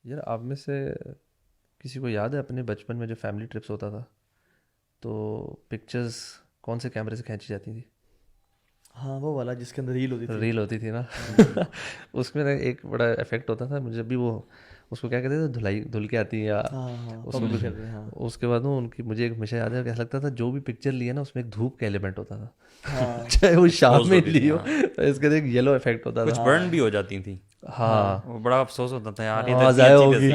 یار آپ میں سے کسی کو یاد ہے اپنے بچپن میں جو فیملی ٹرپس ہوتا تھا تو پکچرز کون سے کیمرے سے کھینچی جاتی تھی؟ ہاں وہ والا جس کے اندر ریل ہوتی تھی. ریل ہوتی تھی نا. اس میں ایک بڑا افیکٹ ہوتا تھا مجھے. جب بھی وہ اس کو کیا کہتے تھے دھل کے آتی ہے یا اس کو کچھ, اس کے بعد ان کی مجھے ایک ہمیشہ یاد ہے کیسا لگتا تھا جو بھی پکچر لی ہے نا اس میں ایک دھوپ کا ایلیمنٹ ہوتا تھا چاہے وہ شام میں لی ہو اس کے ایک یلو افیکٹ ہوتا تھا. کچھ برن بھی ہو جاتی تھیں. ہاں وہ بڑا افسوس ہوتا تھا یار یہ ضائع ہوگی.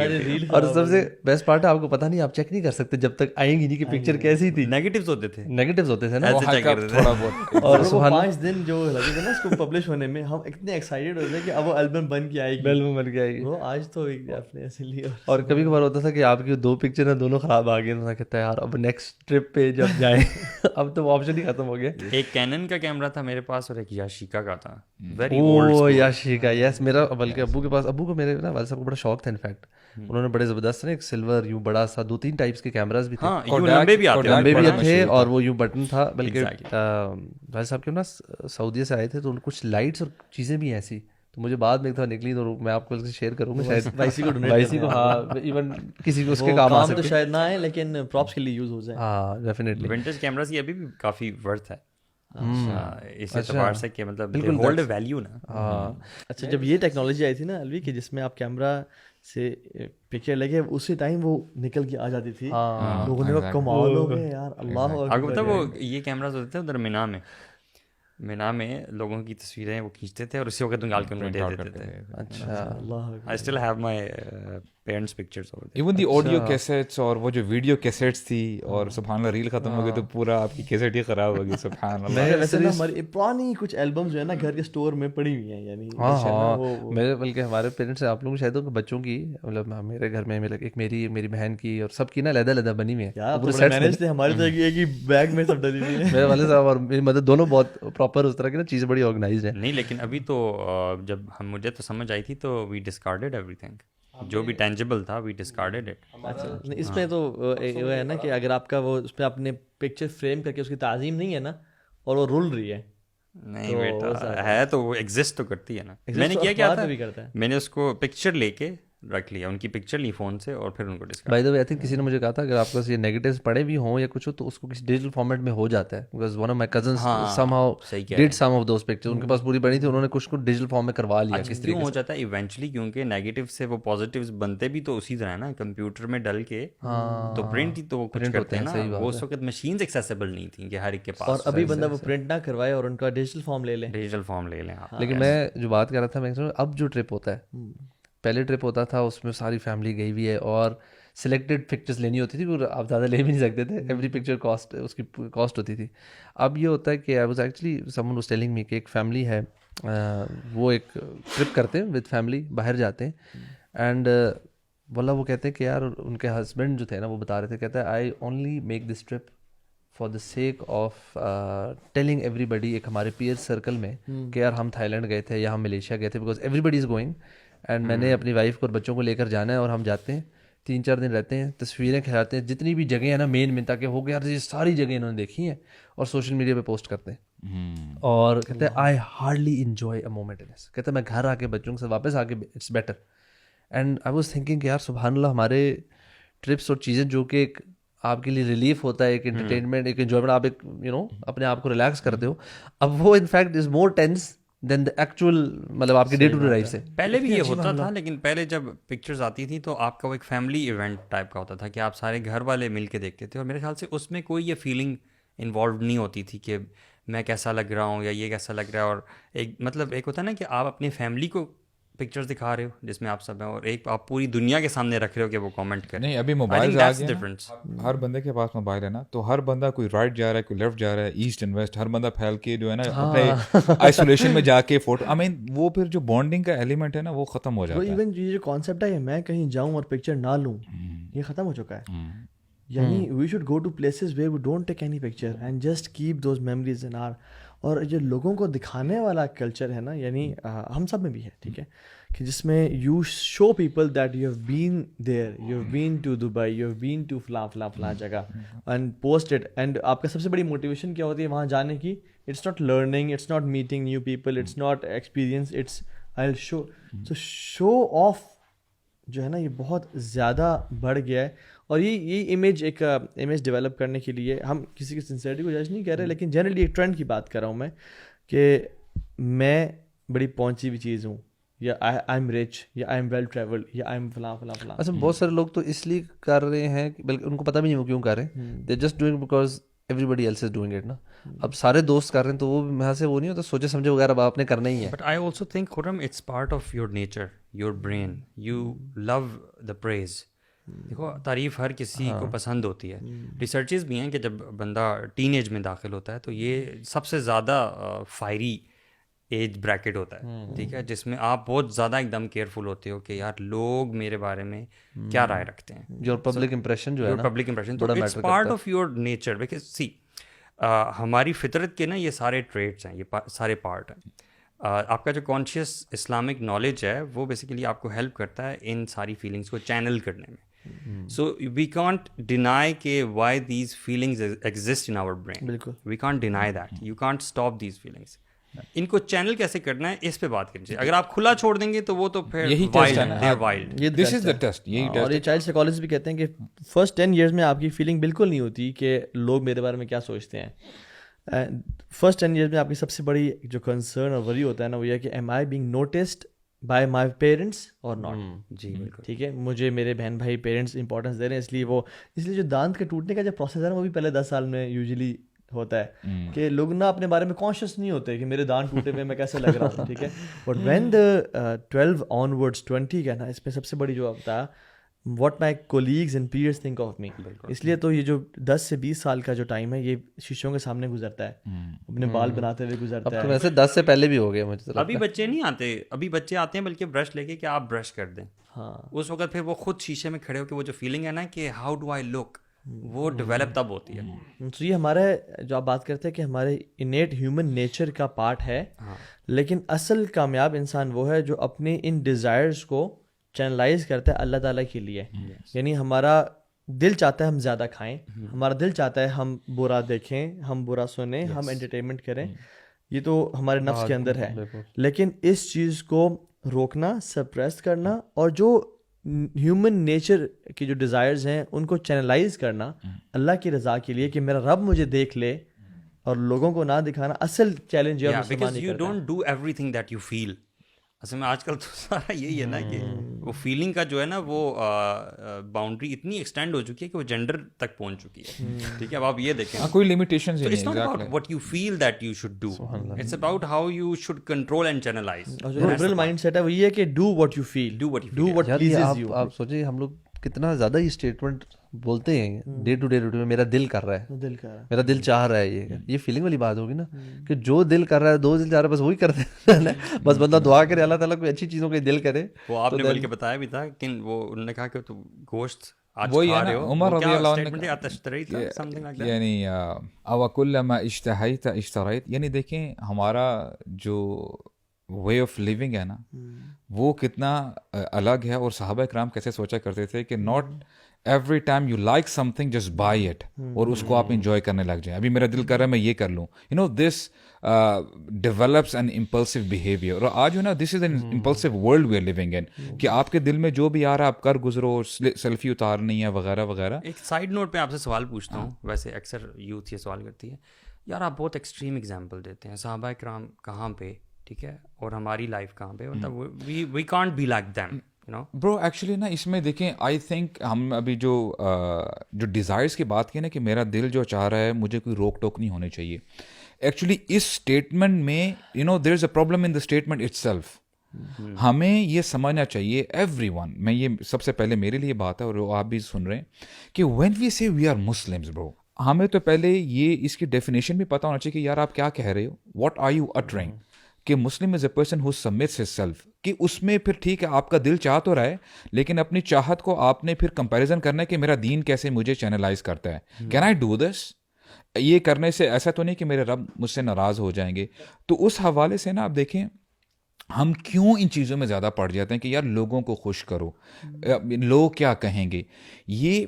اور سب سے بیسٹ پارٹ ہے آپ کو پتہ نہیں, آپ چیک نہیں کر سکتے جب تک آئیں گی نہیں کہ پکچر کیسی تھی. نیگیٹیوز ہوتے تھے, نیگیٹیوز ہوتے تھے نا تھوڑا بہت. اور 5 دن جو لگے تھے نا اس کو پبلش ہونے میں, ہم اتنے ایکسائٹیڈ ہوتے کہ اب وہ البم بن کے آئے گی. البم بن کے آئے گی. وہ آج تو آپ نے ایسے لیا. اور کبھی کبھار ہوتا تھا کہ آپ کی 2 پکچر ہیں دونوں خراب آ گئے تو کہتا ہے یار اب نیکسٹ ٹرپ پہ جب جائیں اب تو وہ آپشن ہی ختم ہو گیا. ایک کینن کا کیمرہ تھا میرے پاس اور ایک یاشیکا کا تھا. او یاشیکا, یس. میرا بلکہ ابو کے پاس, ابو کو میرے نا والد صاحب کو بڑا شوق تھا. انفیکٹ انہوں نے بڑے زبردست نا ایک سلور یوں بڑا سا 2-3 ٹائپس کے کیمراز بھی تھے. لمبے بھی تھے اور وہ یوں بٹن تھا. بلکہ والد صاحب کے نا سعودیہ سے آئے تھے تو کچھ لائٹس اور چیزیں بھی ایسی تو مجھے بعد میں ایک دفعہ نکلی تو میں آپ کو شیئر کروں گا شاید وائسی کو. ہاں ایون کسی کو اس کے کام آ سکتے تو شاید نہ آئے لیکن پراپس کے لیے یوز ہو جائے. ہاں ڈیفینیٹلی. ونٹیج کیمراز کی ابھی بھی کافی ورتھ ہے اس اعتبار سے کہ مطلب ہولڈ ویلیو نا. ہاں اچھا جب یہ ٹیکنالوجی آئی تھی نا الوی کہ جس میں آپ کیمرہ سے پکچر لگے اسی ٹائم وہ نکل کے آ جاتی تھی, لوگوں نے وہ کمال ہو گئے یار. اللہ آپ کو پتہ وہ یہ کیمراز ہوتے تھے ادھر مینا میں لوگوں کی تصویریں وہ کھینچتے تھے اور اسی وقت نکال کے انہیں دے دیتے تھے. اچھا I still have my parents pictures over there. Even the audio cassettes اور وہ جو ویڈیو کیسٹس تھی اور سبحان اللہ ریل ختم ہو گئی تو پورا آپ کی کیسٹ ہی خراب ہو گئی. سبحان اللہ. ویسے نا ہماری پرانی کچھ البمز جو ہے نا گھر کے اسٹور میں پڑی ہوئی ہیں یعنی. ہاں میرے بلکہ ہمارے پیرنٹس آپ لوگ شاید بچوں کی مطلب میرے گھر میں ایک میری بہن کی اور سب کی نا علیحدہ بنی ہوئی ہے. ہمارے تو ایک ہی بیگ میں سب ڈلی ہوئی ہے. میرے والد صاحب اور میری مدر دونوں بہت پراپر اس طرح کی نا چیزیں بڑی آرگنائزڈ ہیں. نہیں لیکن ابھی تو جب مجھے تو سمجھ آئی تھی تو وی ڈسکارڈیڈ ایوری تھنگ جو بھی ٹینجیبل تھا وی ڈسکارڈیڈ اٹ. اچھا اس میں تو وہ ہے نا کہ اگر آپ کا وہ اس پہ اپنے پکچر فریم کر کے اس کی تعظیم نہیں ہے نا اور وہ رول رہی ہے نہیں بیٹا ہے تو وہ ایگزسٹ تو کرتی ہے نا. میں نے کیا تھا میں نے اس کو پکچر لے کے رکھ لیا, ان کی پکچر لی فون سے اور پھر ان کو discard. By the way I think کسی نے مجھے کہا تھا اگر آپ کے پاس یہ نیگیٹیوز پڑے بھی ہوں یا کچھ ہو تو اس کو کسی ڈیجیٹل فارمیٹ میں ہو جاتا ہے. Because one of my cousins some how did some of those picture, ان کے پاس پوری پڑی تھی, انہوں نے کچھ کو ڈیجیٹل فارم میں کروا لیا. کس طریقے ہو جاتا ہے ایونچولی کیونکہ نیگیٹیو سے وہ پازیٹیوز بنتے بھی تو اسی طرح ہے نا کمپیوٹر میں ڈل کے تو پرنٹ ہی تو وہ کچھ کرتے ہیں نا. وہ اس وقت مشینز ایکسیسیبل نہیں تھیں کہ ہر ایک کے پاس, اور ابھی بندہ وہ پرنٹ نہ کروائے اور ان کا ڈیجیٹل فارم لے لیں. لیکن میں جو بات کر رہا تھا میں اب جو ٹرپ ہوتا ہے, پہلے ٹرپ ہوتا تھا اس میں ساری فیملی گئی ہوئی ہے اور سلیکٹڈ پکچرز لینی ہوتی تھی, آپ زیادہ لے بھی نہیں سکتے تھے. ایوری پکچر کاسٹ اس کی کاسٹ ہوتی تھی. اب یہ ہوتا ہے کہ I was actually some one was telling me کہ ایک فیملی ہے, وہ ایک ٹرپ کرتے ہیں ود فیملی, باہر جاتے ہیں اینڈ واللہ وہ کہتے ہیں کہ یار ان کے ہسبینڈ جو تھے نا وہ بتا رہے تھے, کہتا ہے I only make this trip for the sake of telling everybody, ایک ہمارے پیئر سرکل میں کہ یار ہم تھائی لینڈ گئے تھے یا ہم ملیشیا گئے تھے, because everybody is going and میں نے اپنی وائف کو اور بچوں کو لے کر جانا ہے اور ہم جاتے ہیں 3-4 دن رہتے ہیں, تصویریں کھلاتے ہیں جتنی بھی جگہیں ہیں نا مین تاکہ ہو گیا یہ ساری جگہیں انہوں نے دیکھی ہیں اور سوشل میڈیا پہ پوسٹ کرتے ہیں. اور کہتے ہیں I hardly enjoy a moment in this. کہتے ہیں میں گھر آ کے بچوں کے ساتھ واپس آ کے it's better. And I was thinking کہ یار سبحان اللہ ہمارے ٹرپس اور چیزیں جو کہ ایک آپ کے لیے ریلیف ہوتا ہے, ایک انٹرٹینمنٹ, ایک انجوائمنٹ, آپ ایک اپنے آپ کو ریلیکس کرتے ہو, اب وہ in fact is more tense than the actual مطلب آپ کے ڈے ٹو ڈے لائف سے. پہلے بھی یہ ہوتا تھا لیکن پہلے جب پکچرز آتی تھیں تو آپ کا وہ ایک فیملی ایونٹ ٹائپ کا ہوتا تھا کہ آپ سارے گھر والے مل کے دیکھتے تھے, اور میرے خیال سے اس میں کوئی یہ فیلنگ انوالوڈ نہیں ہوتی تھی کہ میں کیسا لگ رہا ہوں یا یہ کیسا لگ رہا ہے. اور ایک مطلب ایک ہوتا ہے نا کہ آپ اپنی فیملی کو پکچرز دکھا رہے ہو جس میں آپ سب ہیں اور ایک آپ پوری دنیا کے سامنے رکھ رہے ہو کہ وہ کامنٹ کریں. نہیں ابھی موبائل آ گئے, ہر بندے کے پاس موبائل ہے نا, تو ہر بندہ کوئی رائٹ جا رہا ہے کوئی لیفٹ جا رہا ہے, ایسٹ اینڈ ویسٹ, ہر بندہ پھیل کے جو ہے نا اپنے آئسولیشن میں جا کے فوٹو, آئی مین وہ پھر جو بانڈنگ کا ایلیمنٹ ہے نا وہ ختم ہو جاتا ہے. ایون یہ جو کانسیپٹ ہے میں کہیں جاؤں اور پکچر نہ لوں یہ ختم ہو چکا ہے. یعنی we should go to places where we don't take any picture and just keep those memories in our. اور جو لوگوں کو دکھانے والا کلچر ہے نا, یعنی ہم سب میں بھی ہے, ٹھیک ہے, کہ جس میں you show people that you have been there, you have been to Dubai, you have been to فلاں جگہ اینڈ پوسٹ اٹ. اینڈ آپ کا سب سے بڑی موٹیویشن کیا ہوتی ہے وہاں جانے کی؟ It's not learning, it's not meeting new people, it's not experience, it's I will show. So show off جو ہے نا یہ بہت زیادہ بڑھ گیا ہے. اور یہ امیج ڈیولپ کرنے کے لیے ہم کسی کی سنسیئرٹی کو جج نہیں کر رہے, لیکن جنرلی ایک ٹرینڈ کی بات کر رہا ہوں میں کہ میں بڑی پہنچی ہوئی چیز ہوں, یا آئی ایم رچ, یا آئی ایم ویل ٹریولڈ, یا آئی ایم فلاں فلاں فلاں. اچھا بہت سارے لوگ تو اس لیے کر رہے ہیں بلکہ ان کو پتہ بھی نہیں وہ کیوں کر رہے ہیں, they just doing because everybody else is doing it نا. اب سارے دوست کر رہے ہیں تو وہ یہاں سے وہ نہیں ہوتا, سوچے سمجھے وغیرہ اب آپ نے کرنا ہی ہے. But I also think Khurram it's part of your nature, your brain, you love the praise. دیکھو تعریف ہر کسی کو پسند ہوتی ہے. ریسرچز بھی ہیں کہ جب بندہ ٹین ایج میں داخل ہوتا ہے تو یہ سب سے زیادہ فائری ایج بریکٹ ہوتا ہے, ٹھیک ہے, جس میں آپ بہت زیادہ ایک دم کیئرفل ہوتے ہو کہ یار لوگ میرے بارے میں کیا رائے رکھتے ہیں. یور پبلک امپریشن جو ہے نا, پبلک امپریشن تو it's part of your nature. Because see ہماری فطرت کے نا یہ سارے ٹریٹس ہیں, یہ سارے پارٹ ہیں. آپ کا جو کانشیس اسلامک نالج ہے وہ بیسیکلی آپ کو ہیلپ کرتا ہے ان ساری فیلنگس کو چینل کرنے میں. سو وی کانٹ ڈینائی کہ why these feelings exist in our brain. بالکل, we can't deny that, you can't stop these feelings. ان کو چینل کیسے کرنا ہے اس پہ بات کرنی چاہیے. اگر آپ کھلا چھوڑ دیں گے تو وہ تو پھر wild. This is the test. اور یہ چائلڈ سائیکالوجسٹ بھی کہتے ہیں کہ فرسٹ 10 ایئرس میں آپ کی فیلنگ بالکل نہیں ہوتی کہ لوگ میرے بارے میں کیا سوچتے ہیں. فرسٹ 10 ایئرس میں آپ کی سب سے بڑی جو کنسرن اور وری ہوتا ہے نا وہ یہ کہ am I being noticed by my parents اور ناٹ. جی بالکل, ٹھیک ہے, مجھے میرے بہن بھائی پیرنٹس امپورٹنس دے رہے ہیں, اس لیے جو دانت کے ٹوٹنے کا جو پروسیس ہے نا وہ بھی پہلے 10 سال میں یوزلی ہوتا ہے کہ لوگ نا اپنے بارے میں کانشیس نہیں ہوتے کہ میرے دانت ٹوٹے ہوئے میں کیسے لگ رہا ہوں. ٹھیک ہے, بٹ وین دا 12 آنورڈس 20 کا نا اس میں سب سے بڑی جو ہوتا ہے what my colleagues and peers think of me. اس لیے تو یہ جو 10 سے 20 سال کا جو ٹائم ہے یہ شیشوں کے سامنے گزرتا ہے, اپنے بال بناتے ہوئے گزرتا ہے. ویسے 10 سے پہلے بھی ہو گیا مجھے. ابھی بچے نہیں آتے, ابھی بچے آتے ہیں بلکہ برش لے کے کہ آپ برش کر دیں. ہاں, اس وقت پھر وہ خود شیشے میں کھڑے ہو کے وہ جو فیلنگ ہے نا کہ ہاؤ ڈو آئی لک, وہ ڈیولپ تب ہوتی ہے. تو یہ ہمارے جو آپ بات کرتے ہیں کہ ہمارے انیٹ ہیومن نیچر کا پارٹ ہے, لیکن اصل کامیاب انسان وہ ہے جو اپنے ان ڈیزائرز کو چینلائز کرتا ہے اللہ تعالیٰ کے لیے. یعنی ہمارا دل چاہتا ہے ہم زیادہ کھائیں, ہمارا دل چاہتا ہے ہم برا دیکھیں, ہم برا سنیں, ہم انٹرٹینمنٹ کریں, یہ تو ہمارے نفس کے اندر ہے. لیکن اس چیز کو روکنا, سپریس کرنا, اور جو ہیومن نیچر کی جو ڈیزائرز ہیں ان کو چینلائز کرنا اللہ کی رضا کے لیے کہ میرا رب مجھے دیکھ لے اور لوگوں کو نہ دکھانا, اصل چیلنج ہے. Because you don't do everything that you feel. اصل میں آج کل تو سارا یہی ہے نا کہ وہ فیلنگ کا جو ہے نا وہ باؤنڈری اتنی ایکسٹینڈ ہو چکی ہے کہ وہ جنڈر تک پہنچ چکی ہے. ٹھیک ہے, اب آپ یہ دیکھیں کوئی لمیٹیشنز نہیں. It's not about what you feel that you should do, it's about how you should control and channelise. جو لبرل مائنڈ سیٹ ہے وہ یہ ہے کہ do what you feel, do what pleases you. آپ سوچیں ہم لوگ کتنا زیادہ یہ اسٹیٹمنٹ بولتے ہیں ڈے ٹو ڈے روٹین میں, میرا دل کر رہا ہے, میرا دل چاہ رہا ہے. یہ فیلنگ والی بات ہوگی نا کہ جو دل کر رہا ہے, دو دل چاہ رہا ہے, بس وہی کرتے ہیں. بس بندہ دعا کرے اللہ تعالیٰ کوئی اچھی چیزوں کے دل کرے. وہ آپ نے بلکہ بتایا بھی تھا کہ وہ انہوں نے کہا کہ تو گوشت وہی ہے نا عمر رضی اللہ عنہ, یعنی او کلما اشتہیت اشتریت. یعنی دیکھیں ہمارا جو وے آف لیونگ ہے نا وہ کتنا الگ ہے, اور صحابہ کرام کیسے سوچا کرتے تھے کہ not every time you like some thing just by it اور اس کو آپ انجوائے کرنے لگ جائیں. ابھی میرا دل کر رہا ہے میں یہ کر لوں, you know this develops an impulsive behaviour. اور آج جو نا this is an impulsive world we are living in, کہ آپ کے دل میں جو بھی آ رہا ہے آپ کر گزرو, سیلفی اتارنی ہے وغیرہ وغیرہ. ایک سائڈ نوٹ پہ آپ سے سوال پوچھتا ہوں, ویسے اکثر یوتھ یہ سوال کرتی ہے, یار آپ بہت ایکسٹریم ایگزامپل دیتے ہیں, صحابہ کرام کہاں پہ, ٹھیک ہے, اور ہماری لائف کہاں پہ, مطلب we can't be like them. Bro actually نا اس میں دیکھیں آئی تھنک ہم ابھی جو ڈیزائرس کی بات کی نا کہ میرا دل جو چاہ رہا ہے مجھے کوئی روک ٹوک نہیں ہونی چاہیے. ایکچولی اس اسٹیٹمنٹ میں you know there is a problem in the statement itself. ہمیں یہ سمجھنا چاہیے ایوری ون, میں یہ سب سے پہلے میرے لیے بات ہے اور آپ بھی سن رہے ہیں, کہ وین وی سے وی آر مسلمز برو, ہمیں تو پہلے یہ اس کی ڈیفینیشن بھی پتہ ہونا چاہیے کہ یار آپ کیا کہہ رہے ہو, واٹ آر یو اٹرنگ. کہ Muslim is a person who submits himself, کہ اس میں پھر ٹھیک ہے آپ کا دل چاہ تو رہا ہے لیکن اپنی چاہت کو آپ نے پھر کمپیریزن کرنا ہے کہ میرا دین کیسے مجھے چینلائز کرتا ہے. Can I do this? یہ کرنے سے ایسا تو نہیں کہ میرے رب مجھ سے ناراض ہو جائیں گے. تو اس حوالے سے نا آپ دیکھیں ہم کیوں ان چیزوں میں زیادہ پڑ جاتے ہیں کہ یار لوگوں کو خوش کرو, لوگ کیا کہیں گے, یہ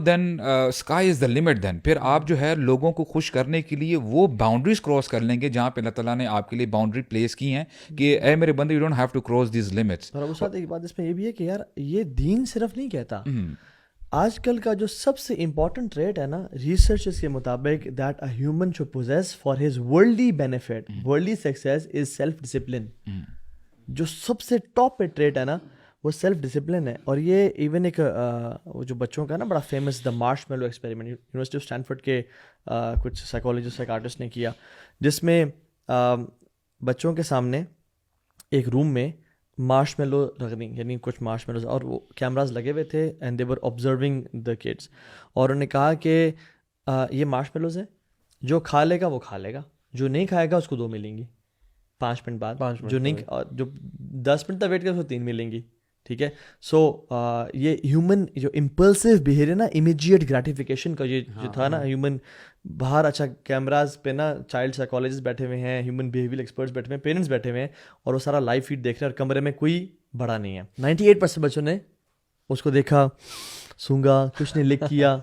دین اسکائی از دا لمٹ. دین پھر آپ جو ہے لوگوں کو خوش کرنے کے لیے وہ باؤنڈریز کراس کر لیں گے جہاں پہ اللہ تعالیٰ نے آپ کے لیے باؤنڈری پلیس کی ہیں کہ اے میرے بندے, you don't have to cross these limits. اور اس ساتھ ایک بات اس میں یہ بھی ہے کہ یار یہ دین صرف نہیں کہتا, آج کل کا جو سب سے امپورٹنٹ ٹریٹ ہے نا ریسرچز کے مطابق that a human should possess for his worldly benefit, worldly success is self discipline. جو سب سے ٹاپ پہ ٹریٹ ہے نا وہ سیلف ڈسپلن ہے. اور یہ ایون ایک وہ جو بچوں کا نا بڑا famous the marshmallow experiment university of Stanford کے کچھ سائیکالوجسٹ سائیکارٹسٹ نے کیا, جس میں بچوں کے سامنے ایک روم میں مارش میلو رکھ دیں, یعنی کچھ مارش میلوز, اور وہ کیمراز لگے ہوئے تھے and they were observing the kids, اور انہوں نے کہا کہ یہ مارش میلوز ہیں, جو کھا لے گا وہ کھا لے گا, جو نہیں کھائے گا اس کو 2 ملیں گی 5 منٹ بعد, جو نہیں جو 10 منٹ تک ویٹ کرے اس کو 3 ملیں گی. ٹھیک ہے, سو یہ ہیومن جو امپلسو بیہیویئر نا, امیجیٹ گریٹیفیکیشن کا یہ جو تھا نا ہیومن باہر, اچھا کیمراز پہ نا چائلڈ سائیکالوجسٹ بیٹھے ہوئے ہیں, ہیومن بیہیویئر ایکسپرٹس بیٹھے ہوئے ہیں, پیرنٹس بیٹھے ہوئے ہیں, اور وہ سارا لائیو فیڈ دیکھ رہے ہیں, اور کمرے میں کوئی بڑا نہیں ہے. 98% بچوں نے اس کو دیکھا, سونگا, کچھ نے لک کیا,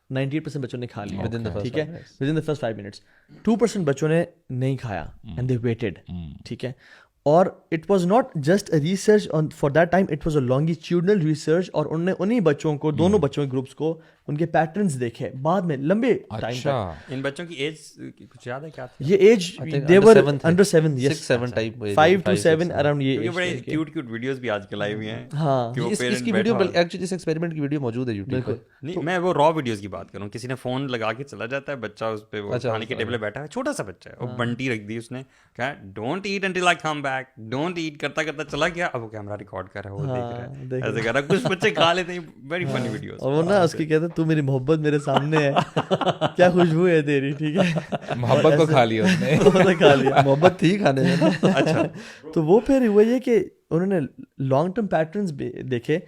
98% بچوں نے کھا لیا. ٹھیک ہے, with in the first 5 minutes. 2% بچوں نے نہیں کھایا اینڈ دے ویٹڈ. ٹھیک ہے, اور it was not just a research on for that time, it was a longitudinal research, اور انہوں نے انہیں بچوں کو, دونوں بچوں کے گروپس کو, ان کے پیٹرنز دیکھے بعد میں لمبے ٹائم تک. ان بچوں کی ایج کچھ یاد ہے کیا تھی؟ یہ age they were under 7, yes 6-7 type 5 to 7 around. یہ بڑے کیوٹ کیوٹ ویڈیوز بھی آج کل آئی ہوئی ہیں. ہاں, اس کی ویڈیو ایکچولی اس ایکسپیریمنٹ کی ویڈیو موجود ہے یوٹیوب پہ. نہیں, میں وہ را ویڈیوز کی بات کروں. کسی نے فون لگا کے چلا جاتا ہے, بچہ اس پہ وہ کھانے کے ٹیبل پہ بیٹھا ہے, چھوٹا سا بچہ ہے, وہ بنٹی رکھ دی اس نے, کہا don't eat until I come back, don't eat, کرتا کرتا چلا گیا, اب وہ کیمرہ ریکارڈ کر رہا ہے, وہ دیکھ رہا ہے, ایسے کر رہا ہے. کچھ بچے کھا لیتے ہیں, ویری فنی ویڈیوز. اور وہ نا اس کی کہتے ہیں تو میری محبت میرے سامنے ہے, کیا خوشبو ہے تیری. ٹھیک ہے, محبت کو کھا لیا اس نے, کھا لیا, محبت تھی کھانے میں. اچھا, تو وہ پھر ہوا یہ کہ انہوں نے لانگ ٹرم پیٹرنس دیکھے.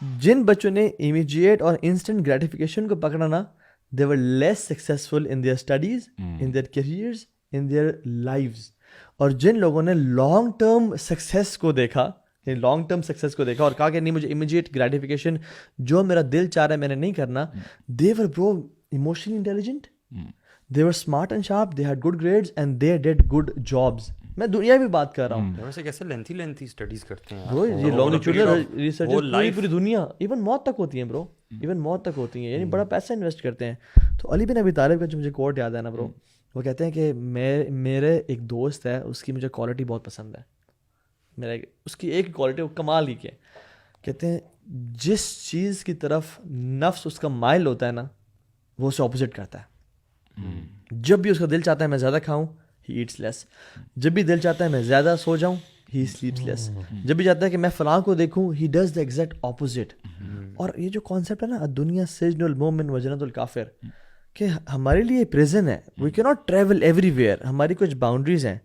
جن بچوں نے امیجیٹ اور انسٹنٹ گریٹیفیکیشن کو پکڑا نا, they were less successful in their studies, in their careers, in their lives. اور جن لوگوں نے لانگ ٹرم سکسیس کو دیکھا, لانگ ٹرم سکسیس کو دیکھا اور کہا کہ نہیں مجھے امیجیٹ گریٹیفیکیشن جو میرا دل چاہ رہا ہے میں نے نہیں کرنا, دے ور برو emotionally intelligent, they were smart and sharp, they had good grades and they did good jobs. میں دنیا بھی بات کر رہا ہوں. ویسے کیسے لینتھی اسٹڈیز کرتے ہیں برو, یہ لانگیٹیوڈنل ریسرچ پوری دنیا, ایون موت تک ہوتی ہیں برو, ایون موت تک ہوتی ہیں, یعنی بڑا پیسہ انویسٹ کرتے ہیں. تو علی بن ابی طالب کا جو مجھے کوٹ یاد ہے نا برو, وہ کہتے ہیں کہ میرے ایک دوست ہے, اس کی مجھے کوالٹی بہت پسند ہے. میرا اس کی ایک کوالٹی وہ کمال ہی کے, کہتے ہیں جس چیز کی طرف نفس اس کا مائل ہوتا ہے نا وہ اسے اپوزٹ کرتا ہے. جب بھی اس کا دل چاہتا ہے میں زیادہ کھاؤں, ہی ایٹس لیس. جب بھی دل چاہتا ہے میں زیادہ سو جاؤں, ہی سلیپس لیس. جب بھی چاہتا ہے کہ میں فلاں کو دیکھوں, he does the exact opposite. اور یہ جو کانسیپٹ ہے نا دنیا سجن المومن و جنت الکافر, کہ ہمارے لیے پریزن ہے, وی کی ناٹ ٹریول ایوری ویئر, ہماری کچھ باؤنڈریز ہیں,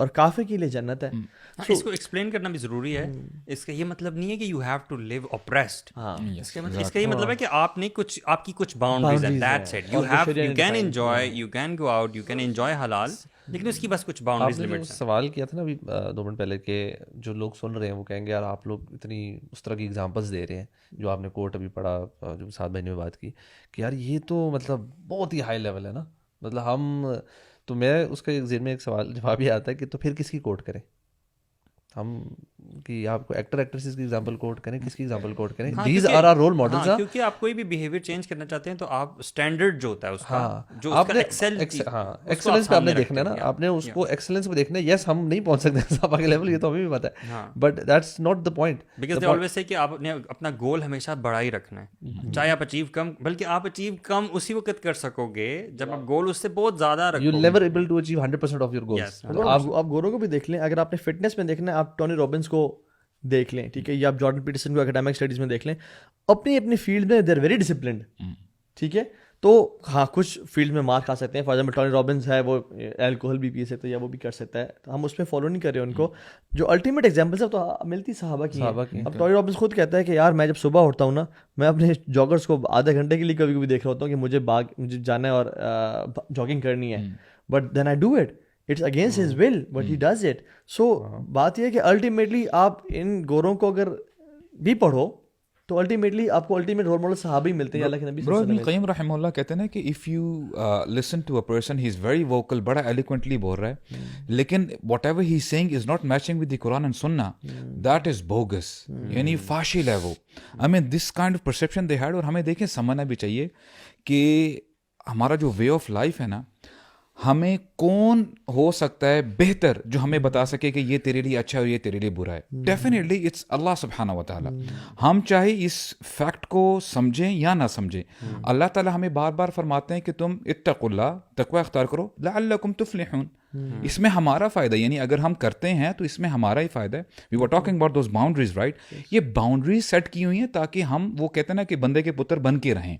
اور کافر کے لیے جنت ہے. اس کو ایکسپلین کرنا بھی ضروری ہے. اس کا یہ مطلب نہیں ہے کہ you have to live oppressed. اس کا یہ مطلب ہے کہ آپ نے کچھ, آپ کی کچھ باؤنڈریز ہیں, that's it. You can enjoy, you can go out, you can enjoy حلال, لیکن اس کی بس کچھ باؤنڈریز لمٹس ہیں. سوال کیا تھا نا ابھی 2 منٹ پہلے کہ جو لوگ سن رہے ہیں وہ کہیں گے یار آپ لوگ اتنی اس طرح کی ایگزامپلس دے رہے ہیں, جو آپ نے کوٹ ابھی پڑھا, جو سعد بھائی نے بات کی کہ یار یہ تو مطلب بہت ہی ہائی لیول ہے نا, مطلب ہم تو میں اس کا ذہن میں ایک سوال جواب یہ آتا ہے کہ تو پھر کس کی کوٹ کریں ہم, کہ آپ کو ایکٹر ایکٹریسز کی ایگزامپل کوٹ کریں, کس کی ایگزامپل کوٹ کریں, these are are role models. کیونکہ آپ کوئی بھی بیہیویئر چینج کرنا چاہتے ہیں تو آپ اسٹینڈرڈ جو ہوتا ہے اس کا, جو اس کا ایکسلنس پہ آپ نے دیکھنا ہے نا, آپ نے اس کو ایکسلنس پہ دیکھنا ہے. یس ہم نہیں پہنچ سکتے صحابہ کے لیول, یہ تو ہمیں بھی پتہ ہے, but that's not the point, because they always say کہ آپ نے اپنا گول ہمیشہ بڑا ہی رکھنا ہے, چاہے آپ اچیو کم, بلکہ آپ اچیو کم اسی وقت کر سکو گے جب آپ گول اس سے بہت زیادہ رکھو. You will never able to achieve 100% of your goals. آپ گوروں کو بھی دیکھ لیں, اگر آپ نے فٹنس میں دیکھنا ہے آپ ٹونی رابنس کو دیکھ لیں, ٹھیک ہے, یا آپ جارڈن پیٹرسن کو اکیڈمک اسٹڈیز میں دیکھ لیں, اپنی اپنی فیلڈ میں دے آر ویری ڈسپلنڈ. ٹھیک ہے, تو ہاں کچھ فیلڈ میں مار کھا سکتے ہیں, فار ایگزامپل ٹونی رابنس ہے, وہ الکوہل بھی پی سکتا ہے یا وہ بھی کر سکتا ہے, تو ہم اس میں فالو نہیں کر رہے ان کو. جو الٹیمیٹ ایگزامپلس ہے تو ملتی صحابہ کی. اب ٹونی رابنس خود کہتا ہے کہ یار میں جب صبح اٹھتا ہوں نا, میں اپنے جاگرس کو آدھے گھنٹے کے لیے کبھی کبھی دیکھ رہا ہوتا ہوں کہ مجھے جانا ہے اور جاگنگ کرنی ہے, but then I do it. It's against his will but he does it. So بات یہ ہے کہ الٹیمیٹلی آپ ان گوروں کو اگر بھی پڑھو تو الٹیمیٹلی آپ کو الٹیمیٹ رول ماڈل صحابی ملتے ہیں. اللہ کے نبی صلی برو اللہ ابن علیہ وسلم القیم رحمہ اللہ کہتے ہیں نا کہ if you listen to a person he is very vocal, بڑا ایلیکوینٹلی بول رہا ہے, لیکن whatever he is saying is not matching with the Quran and Sunnah, that is bogus, یعنی فاشل ہے وہ. I mean this kind of perception they had. اور ہمیں دیکھیں سمجھنا بھی چاہیے کہ ہمارا جو وے آف لائف ہے نا, ہمیں کون ہو سکتا ہے بہتر جو ہمیں بتا سکے کہ یہ تیرے لیے اچھا ہے اور یہ تیرے لیے برا ہے. ڈیفینیٹلی اٹس اللہ سبحانہ و تعالیٰ. ہم چاہے اس فیکٹ کو سمجھیں یا نہ سمجھیں, اللہ تعالیٰ ہمیں بار بار فرماتے ہیں کہ تم اتقوا اللہ, تقوی اختیار کرو, لعلکم تفلحون. اس میں ہمارا فائدہ, یعنی اگر ہم کرتے ہیں تو اس میں ہمارا ہی فائدہ ہے. We were talking about those boundaries, right. یہ باؤنڈریز سیٹ کی ہوئی ہیں تاکہ ہم, وہ کہتے ہیں نا کہ بندے کے پتر بن کے رہیں.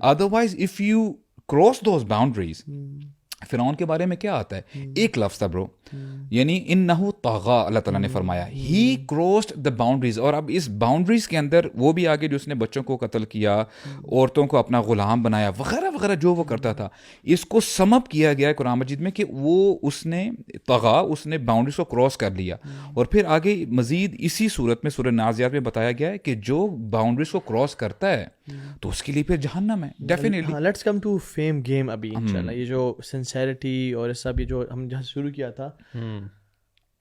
Otherwise if you cross those boundaries, فرعون کے بارے میں کیا آتا ہے, ایک لفظ تھا برو, یعنی انہو طغا, اللہ تعالیٰ نے فرمایا ہی کروسڈ دا باؤنڈریز. اور اب اس باؤنڈریز کے اندر وہ بھی آگے جو اس نے بچوں کو قتل کیا, عورتوں کو اپنا غلام بنایا, وغیرہ وغیرہ جو وہ کرتا تھا, اس کو سم اپ کیا گیا ہے قرآن مجید میں کہ وہ اس نے طغا, اس نے باؤنڈریز کو کراس کر لیا. اور پھر آگے مزید اسی صورت میں سورہ نازعات میں بتایا گیا ہے کہ جو باؤنڈریز کو کراس کرتا ہے تو اس کے لیے پھر جہنم ہے. Definitely. Let's come to fame game ابھی انشاءاللہ. یہ جو سنسیریٹی اور سب یہ جو ہم جہاں شروع کیا تھا,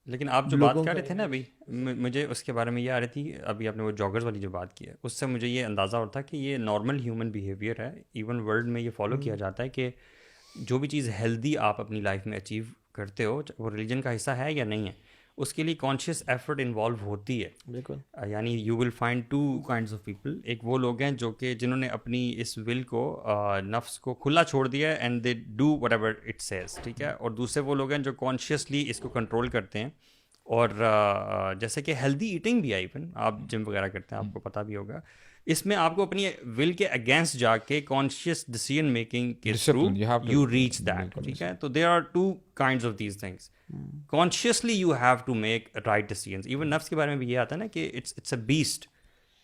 لیکن آپ جو بات کر رہے تھے نا ابھی, مجھے اس کے بارے میں یہ آ رہی تھی, ابھی آپ نے وہ جاگرز والی جو بات کی ہے, اس سے مجھے یہ اندازہ ہوتا ہے کہ یہ نارمل ہیومن بیہیویئر ہے. ایون ورلڈ میں یہ فالو کیا جاتا ہے کہ جو بھی چیز ہیلدی آپ اپنی لائف میں اچیو کرتے ہو, وہ ریلیجن کا حصہ ہے یا نہیں ہے, اس کے لیے کانشیس ایفرٹ انوالو ہوتی ہے. بالکل. یعنی you will find to kinds of people. ایک وہ لوگ ہیں جو کہ جنہوں نے اپنی اس ول کو, نفس کو کھلا چھوڑ دیا ہے, and they do what ever it says, ٹھیک ہے. اور دوسرے وہ لوگ ہیں جو کانشیسلی اس کو کنٹرول کرتے ہیں. اور جیسے کہ ہیلدی ایٹنگ بھی ہے, ایون آپ جم وغیرہ کرتے ہیں, آپ کو پتہ بھی ہوگا, اس میں آپ کو اپنی ول کے اگینسٹ جا کے کانشیس ڈیسیژن میکنگ کے تھرو یو ریچ دیٹ, ٹھیک ہے. تو there are two kinds of these things. Consciously you have to make right decisions. Even نفس کے بارے میں بھی یہ آتا ہے نا کہ اٹس اے بیسٹ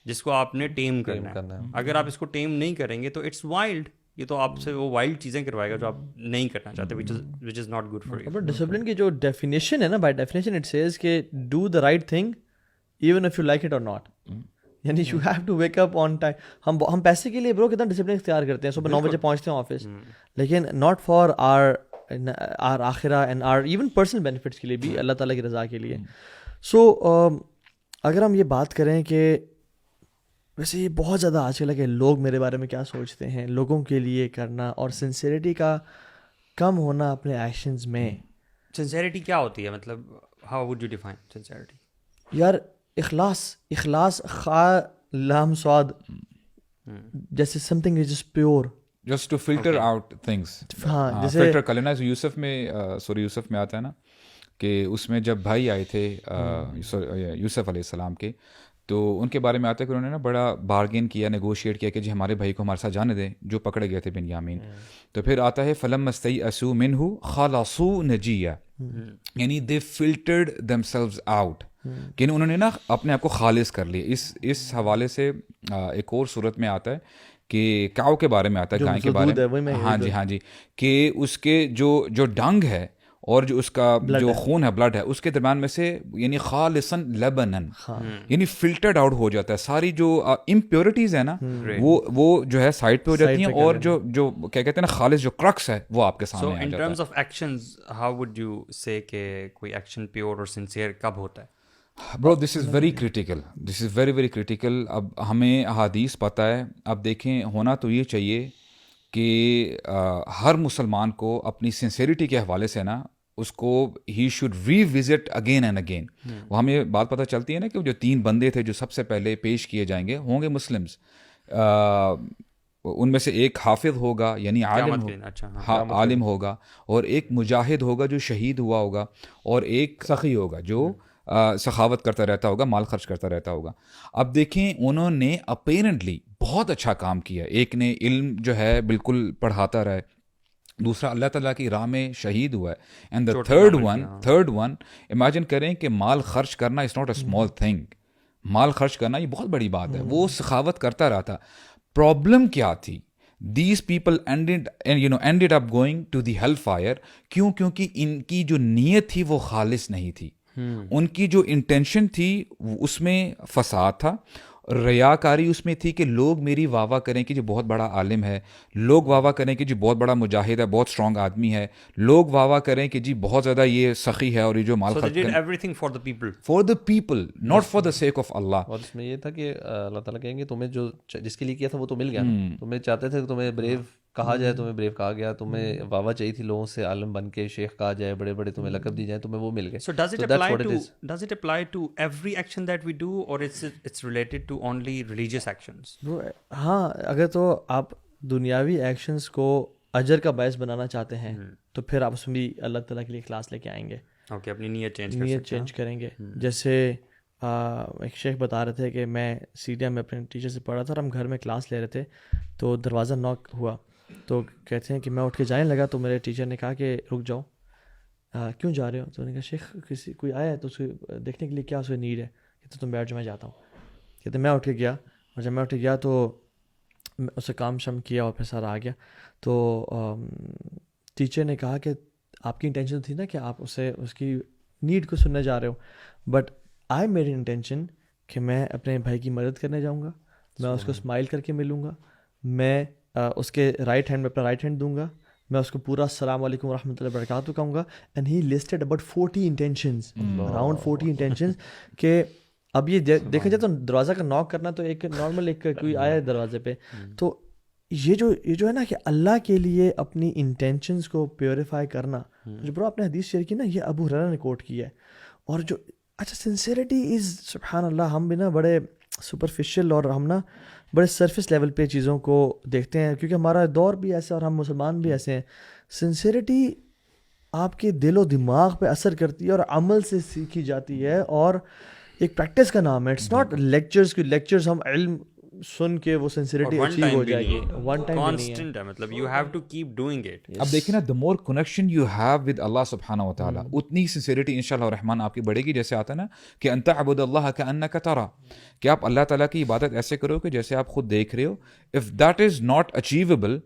جس کو آپ نے ٹیم کرنا ہے. اگر آپ اس کو ٹیم نہیں کریں گے تو اٹس وائلڈ. یہ تو آپ سے وہ وائلڈ چیزیں کروائے گا جو آپ نہیں کرنا چاہتے, which is not good for you. Discipline کی جو ڈیفینیشن ہے نا, بائی ڈیفینیشن اٹ سیز کہ do the right thing even if you like it اور ناٹ. یعنی you have to wake up on time. ہم پیسے کے لیے برو کتنا ڈسپلن اختیار کرتے ہیں, صبح 9 بجے پہنچتے ہیں آفس, لیکن ناٹ فار آر آخرہ and our even personal benefits کے لیے بھی, اللہ تعالیٰ کی رضا کے لیے. سو اگر ہم یہ بات کریں کہ ویسے یہ بہت زیادہ آج کل ہے کہ لوگ میرے بارے میں کیا سوچتے ہیں, لوگوں کے لیے کرنا, اور سنسیریٹی کا کم ہونا اپنے ایکشنز میں. سنسیریٹی کیا ہوتی ہے, مطلب how would you define sincerity? یار اخلاص خا لام سواد, جیسے something is just pure, just to filter out things. ہاں, جیسے فلٹر کر لینا. یوسف میں, سورہ یوسف میں آتا ہے نا کہ اس میں جب بھائی آئے تھے یوسف علیہ السلام کے, تو ان کے بارے میں آتا ہے کہ انہوں نے نا بڑا بارگین کیا, نیگوشیٹ کیا کہ جی ہمارے بھائی کو ہمارے ساتھ جانے دیں جو پکڑے گئے تھے بنیامین. تو پھر آتا ہے فلما استیئسوا منہ خلصوا نجیہ, یعنی دے فلٹرڈ دیم سیلوز آؤٹ, یعنی انہوں نے نا اپنے آپ کو خالص کر لیا. اس حوالے سے ایک اور صورت میں آتا ہے کہ کاؤ کے بارے میں آتا ہے, گائے کے بارے میں. ہاں جی, کہ اس کے جو ڈنگ ہے اور جو اس کا جو خون ہے, بلڈ ہے, اس کے درمیان میں سے یعنی خالصاً لبنن, یعنی فلٹرڈ آؤٹ ہو جاتا ہے. ساری جو امپیورٹیز ہیں نا وہ جو ہے سائڈ پہ ہو جاتی ہیں, اور جو کیا کہتے ہیں نا خالص جو کرکس ہے وہ آپ کے سامنے آ جاتا ہے. So in terms of actions, how would you say کہ کوئی ایکشن پیور اور سنسیئر کب ہوتا ہے؟ Bro this is very critical, this is very very critical. اب ہمیں احادیث پتہ ہے. اب دیکھیں, ہونا تو یہ چاہیے کہ ہر مسلمان کو اپنی سنسیریٹی کے حوالے سے نا اس کو he should revisit again and again. وہ ہمیں بات پتہ چلتی ہے نا کہ جو 3 بندے تھے جو سب سے پہلے پیش کیے جائیں گے ہوں گے مسلمس. ان میں سے ایک حافظ ہوگا, یعنی عالم ہوگا, اور ایک مجاہد ہوگا جو شہید ہوا ہوگا, اور ایک سخی ہوگا جو سخاوت کرتا رہتا ہوگا, مال خرچ کرتا رہتا ہوگا. اب دیکھیں انہوں نے اپیرنٹلی بہت اچھا کام کیا. ایک نے علم جو ہے بالکل پڑھاتا رہا, دوسرا اللہ تعالیٰ کی راہ میں شہید ہوا ہے, and the third one imagine کریں کہ مال خرچ کرنا is not a small thing. مال خرچ کرنا یہ بہت بڑی بات ہے. وہ سخاوت کرتا رہا تھا. پرابلم کیا تھی, these people ended up going to the hellfire. کیوں؟ کیونکہ ان کی جو نیت تھی وہ خالص نہیں تھی. ان کی جو انٹینشن تھی اس میں فساد تھا, ریاکاری اس میں تھی کہ لوگ میری واہ واہ کریں کہ جو بہت بڑا عالم ہے, لوگ واہ واہ کریں کہ جو بہت بڑا مجاہد ہے, بہت اسٹرانگ آدمی ہے, لوگ واہ واہ کریں کہ جی بہت زیادہ یہ سخی ہے اور یہ جو مال So they خرچ did کریں. everything for the people. For the people, not for the sake of Allah. اور اس میں یہ تھا کہ اللہ تعالیٰ کہیں گے تمہیں جو جس کے لیے کیا تھا وہ تو مل گیا, تمہیں چاہتے تھے کہ تمہیں بریو کہا جائے, تمہیں بریو کہا گیا, تمہیں واہ واہ چاہیے تھی لوگوں سے عالم بن کے شیخ کہا جائے, بڑے بڑے تمہیں لقب دی جائیں, تمہیں وہ مل گئے. So does it apply to every action that we do, or it's related to only religious actions? ہاں, اگر تو آپ دنیاوی ایکشنز کو اجر کا باعث بنانا چاہتے ہیں تو پھر آپ اس میں بھی اللہ تعالیٰ کے لیے اخلاص لے کے آئیں گے, اوکے, اپنی نیت چینج کریں گے. جیسے ایک شیخ بتا رہے تھے کہ میں سیڈیا میں اپنے ٹیچر سے پڑھا تھا اور ہم گھر میں کلاس لے رہے تھے, تو دروازہ ناک ہوا, تو کہتے ہیں کہ میں اٹھ کے جانے لگا تو میرے ٹیچر نے کہا کہ رک جاؤ, کیوں جا رہے ہو؟ تو نے کہا شیخ کوئی آیا ہے تو اس کو دیکھنے کے لیے کیا اس کو نیڈ ہے. کہتے تم بیٹھ جاؤ, میں جاتا ہوں. کہتے میں اٹھ کے گیا, اور جب میں اٹھ کے گیا تو اسے کام شم کیا اور پھر سارا آ گیا. تو ٹیچر نے کہا کہ آپ کی انٹینشن تھی نا کہ آپ اسے اس کی نیڈ کو سننے جا رہے ہو, بٹ آئی میڈ انٹینشن کہ میں اپنے بھائی کی مدد کرنے جاؤں گا, میں اس کو اسمائل کر کے ملوں گا, میں اس کے رائٹ ہینڈ میں اپنا رائٹ ہینڈ دوں گا, میں اس کو پورا السلام علیکم ورحمۃ اللہ وبرکاتہ کہوں گا. And he listed about 40 intentions, around 40 intentions. کہ اب یہ دیکھا جائے تو دروازہ کا ناک کرنا تو ایک نارمل, ایک کوئی آیا ہے دروازے پہ, تو یہ جو ہے نا کہ اللہ کے لیے اپنی انٹینشنز کو پیوریفائی کرنا, جو برو آپ نے حدیث شیئر کی نا, یہ ابو ہریرہ نے کوٹ کی ہے. اور جو اچھا سنسیئرٹی از سبحان اللہ, ہم بھی نا بڑے سپرفیشل اور ہم نا بڑے سرفس لیول پہ چیزوں کو دیکھتے ہیں, کیونکہ ہمارا دور بھی ایسا اور ہم مسلمان بھی ایسے ہیں. سنسیئرٹی آپ کے دل و دماغ پہ اثر کرتی ہے اور عمل سے سیکھی جاتی ہے, اور ایک پریکٹس کا نام ہے. اٹس ناٹ لیکچرز ہم علم سن کے وہ سنسیئرٹی اچیو ہو جائے گی, ون ٹائم کانسٹنٹ ہے, مطلب you have to keep doing it. اب دیکھیں نا, the more connection you have with Allah سبحانہ و تعالیٰ, اتنی sincerity انشاءاللہ الرحمن آپ کی بڑھے گی. جیسے آتا ہے نا کہ ان تعبد اللہ کأنک ترا, کہ آپ اللہ تعالیٰ کی عبادت ایسے کرو کہ جیسے آپ خود دیکھ رہے ہو. if that is not achievable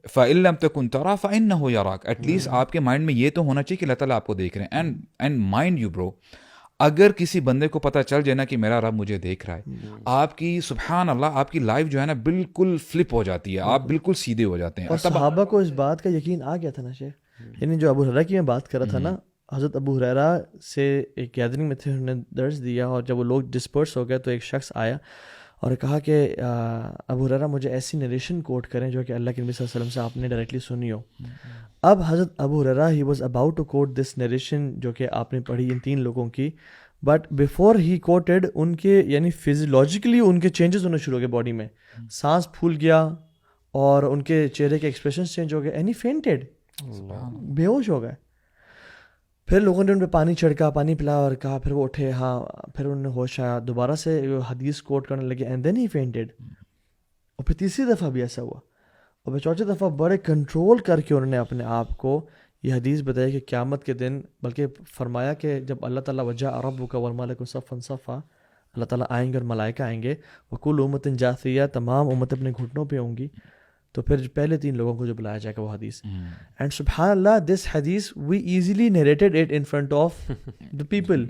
فَإِن لَمْ تَكُنْ تَرَى فَإِنَّهُ يَرَاكَ, ایٹ لیسٹ آپ کے مائنڈ میں یہ تو ہونا چاہیے کہ اللہ تعالیٰ آپ کو دیکھ رہے ہیں. اینڈ مائنڈ یو برو, اگر کسی بندے کو پتہ چل جائے نا کہ میرا رب مجھے دیکھ رہا ہے, آپ کی سبحان اللہ آپ کی لائف جو ہے نا بالکل فلپ ہو جاتی ہے, آپ بالکل سیدھے ہو جاتے ہیں. اور صحابہ کو اس بات کا یقین آ گیا تھا نا شیخ, یعنی جو ابو ہریرہ کی میں بات کر رہا تھا نا, حضرت ابو ہریرہ سے ایک گیدرنگ میں تھے, انہوں نے درس دیا, اور جب وہ لوگ ڈسپرس ہو گئے تو ایک شخص آیا اور کہا کہ ابو ہریرہ مجھے ایسی نریشن کوٹ کریں جو کہ اللہ کے نبی صلی اللہ علیہ وسلم سے آپ نے ڈائریکٹلی سنی ہو. اب حضرت Abu Hurairah he was about to quote this narration جو کہ آپ نے پڑھی ان 3 لوگوں کی, بٹ بیفور ہی کوٹیڈ ان کے یعنی فزیولوجیکلی ان کے چینجز ہونے شروع ہو گئے باڈی میں, سانس پھول گیا اور ان کے چہرے کے ایکسپریشنز چینج ہو گئے, اینڈ ہی فینٹیڈ, بے ہوش ہو گئے. پھر لوگوں نے ان پہ پانی چھڑکا, پانی پلایا اور کہا, پھر وہ اٹھے, ہاں پھر انہوں نے ہوش آیا, دوبارہ سے حدیث کوٹ کرنے لگے, اینڈ دین ہی فینٹیڈ. اور پھر تیسری دفعہ بھی ایسا ہوا, اور پھر چوتھی دفعہ بڑے کنٹرول کر کے انہوں نے اپنے آپ کو یہ حدیث بتائی کہ قیامت کے دن, بلکہ فرمایا کہ جب اللہ تعالیٰ وجاء ربک والملک صفا صفا, اللہ تعالیٰ آئیں گے اور ملائکہ آئیں گے, وکل امت جاثیہ, تمام امت اپنے گھٹنوں پہ ہوں گی, تو پھر پہلے 3 لوگوں کو جو بلایا جائے گا وہ حدیث. اینڈ سبحان اللہ this hadith we easily narrated it in front of the people,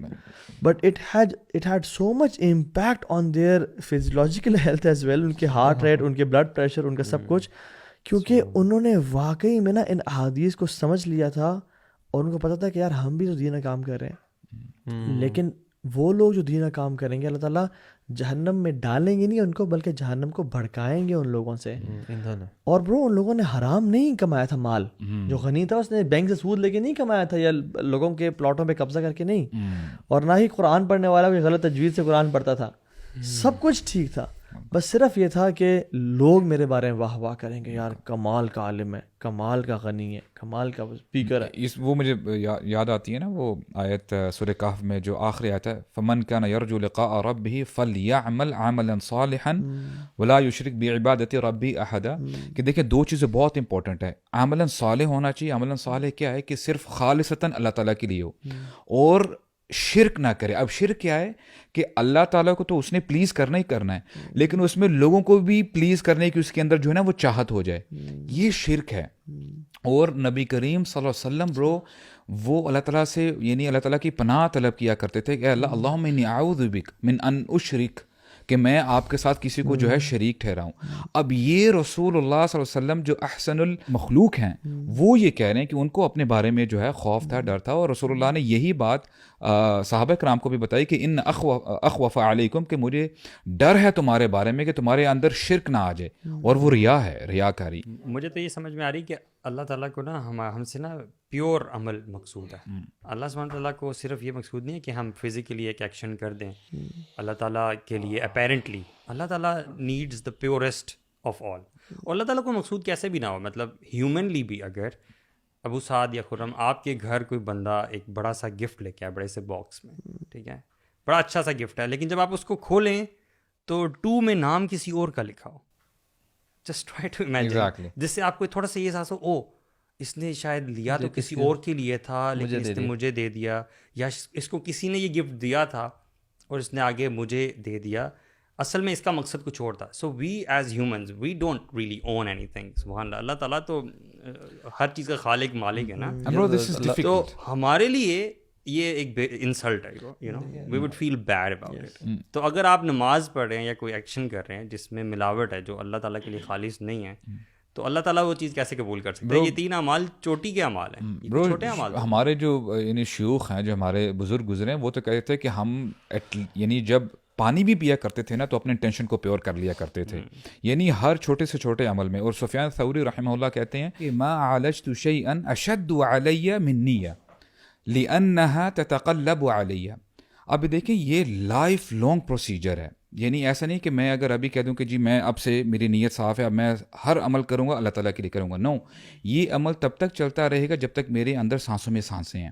but it had so much impact on their physiological health as well, ان کے ہارٹ ریٹ, ان کے بلڈ پریشر, ان کا سب کچھ, کیونکہ انہوں نے واقعی میں نا ان احادیث کو سمجھ لیا تھا, اور ان کو پتہ تھا کہ یار ہم بھی تو دینہ کام کر رہے ہیں, لیکن وہ لوگ جو دینہ کام کریں گے اللہ تعالیٰ جہنم میں ڈالیں گے نہیں ان کو, بلکہ جہنم کو بھڑکائیں گے ان لوگوں سے. اور برو ان لوگوں نے حرام نہیں کمایا تھا مال, جو غنی تھا اس نے بینک سے سود لے کے نہیں کمایا تھا, یا لوگوں کے پلاٹوں پہ قبضہ کر کے نہیں, اور نہ ہی قرآن پڑھنے والا کوئی غلط تجوید سے قرآن پڑھتا تھا, سب کچھ ٹھیک تھا, بس صرف یہ تھا کہ لوگ میرے بارے میں واہ واہ کریں گے, یار کمال کا عالم ہے, کمال کا غنی ہے, کمال کا اسپیکر ہے. وہ مجھے یاد آتی ہے نا وہ آیت سورہ کہف میں جو آخری آیت ہے, فمن کان یرجو لقاء ربہ فلیعمل عملا صالحا ولا یشرک بعبادۃ ربہ احدا. کہ دیکھیں 2 چیزیں بہت امپورٹنٹ ہے, عملا صالح ہونا چاہیے. عملا صالح کیا ہے کہ صرف خالصتاً اللہ تعالیٰ کے لیے ہو, اور شرک نہ کرے. اب شرک کیا ہے کہ اللہ تعالیٰ کو تو اس نے پلیز کرنا ہی کرنا ہے, لیکن اس میں لوگوں کو بھی پلیز کرنے کی اس کے اندر جو ہے نا وہ چاہت ہو جائے, یہ شرک ہے. اور نبی کریم صلی اللہ علیہ وسلم برو وہ اللہ تعالیٰ سے یعنی اللہ تعالیٰ کی پناہ طلب کیا کرتے تھے کہ اللہ اللہم انی اعوذ بک من ان اشرک, کہ میں آپ کے ساتھ کسی کو جو ہے شریک ٹھہراؤں. اب یہ رسول اللہ صلی اللہ علیہ وسلم جو احسن المخلوق ہیں وہ یہ کہہ رہے ہیں کہ ان کو اپنے بارے میں جو ہے خوف تھا, ڈر تھا, اور رسول اللہ نے یہی بات صحابہ کرام کو بھی بتائی کہ ان اخوف علیکم, کہ مجھے ڈر ہے تمہارے بارے میں کہ تمہارے اندر شرک نہ آ جائے, اور وہ ریا ہے, ریا کاری. مجھے تو یہ سمجھ میں آ رہی کہ اللہ تعالیٰ کو نا ہم سے نا پیور عمل مقصود ہے. اللہ سبحانہ تعالیٰ کو صرف یہ مقصود نہیں ہے کہ ہم فزیکلی ایک ایکشن کر دیں. اللہ تعالیٰ کے لیے اپیرنٹلی اللہ تعالیٰ needs the purest of all. اور اللہ تعالیٰ کو مقصود کیسے بھی نہ ہو, مطلب ہیومنلی بھی اگر ابو سعد یا خرم آپ کے گھر کوئی بندہ ایک بڑا سا گفٹ لے کے آئے, بڑے سے باکس میں, ٹھیک ہے, بڑا اچھا سا گفٹ ہے, لیکن جب آپ اس کو کھولیں تو 2 میں نام کسی اور کا لکھا ہو, جسٹ ٹرائی ٹو امیجن, جس سے آپ کو تھوڑا سا یہ احساس ہو او اس نے شاید لیا تو کسی اور کے لیے تھا لیکن اس نے مجھے دے دیا, یا اس کو کسی نے یہ گفٹ دیا تھا اور اس نے آگے مجھے دے دیا, اصل میں اس کا مقصد کچھ اور تھا. So we as humans we don't really own anything. سبحان اللہ, اللہ تعالیٰ تو ہر چیز کا خالق مالک ہے نا, تو ہمارے لیے یہ ایک انسلٹ ہے, you know we would feel bad about it. تو اگر آپ نماز پڑھ رہے ہیں یا کوئی ایکشن کر رہے ہیں جس میں ملاوٹ ہے, جو اللہ تعالیٰ کے لیے خالص نہیں ہے, تو اللہ تعالیٰ وہ چیز کیسے قبول کر سکتے ہیں؟ یہ 3 اعمال چوٹی کے اعمال ہیں, یہ چھوٹے اعمال. ہمارے جو یعنی شیوخ ہیں, جو ہمارے بزرگ گزرے ہیں, وہ تو کہتے تھے کہ ہم یعنی جب پانی بھی پیا کرتے تھے نا تو اپنے انٹینشن کو پیور کر لیا کرتے تھے, یعنی ہر چھوٹے سے چھوٹے عمل میں. اور سفیان ثوری رحمہ اللہ کہتے ہیں کہ ما عالجت شیئا اشد علی من نیہ لانہا تتقلب علی. اب دیکھیں یہ لائف لانگ پروسیجر ہے, یعنی ایسا نہیں کہ میں اگر ابھی کہہ دوں کہ جی میں اب سے میری نیت صاف ہے, اب میں ہر عمل کروں گا اللہ تعالیٰ کے لیے کروں گا. نو, یہ عمل تب تک چلتا رہے گا جب تک میرے اندر سانسوں میں سانسیں ہیں.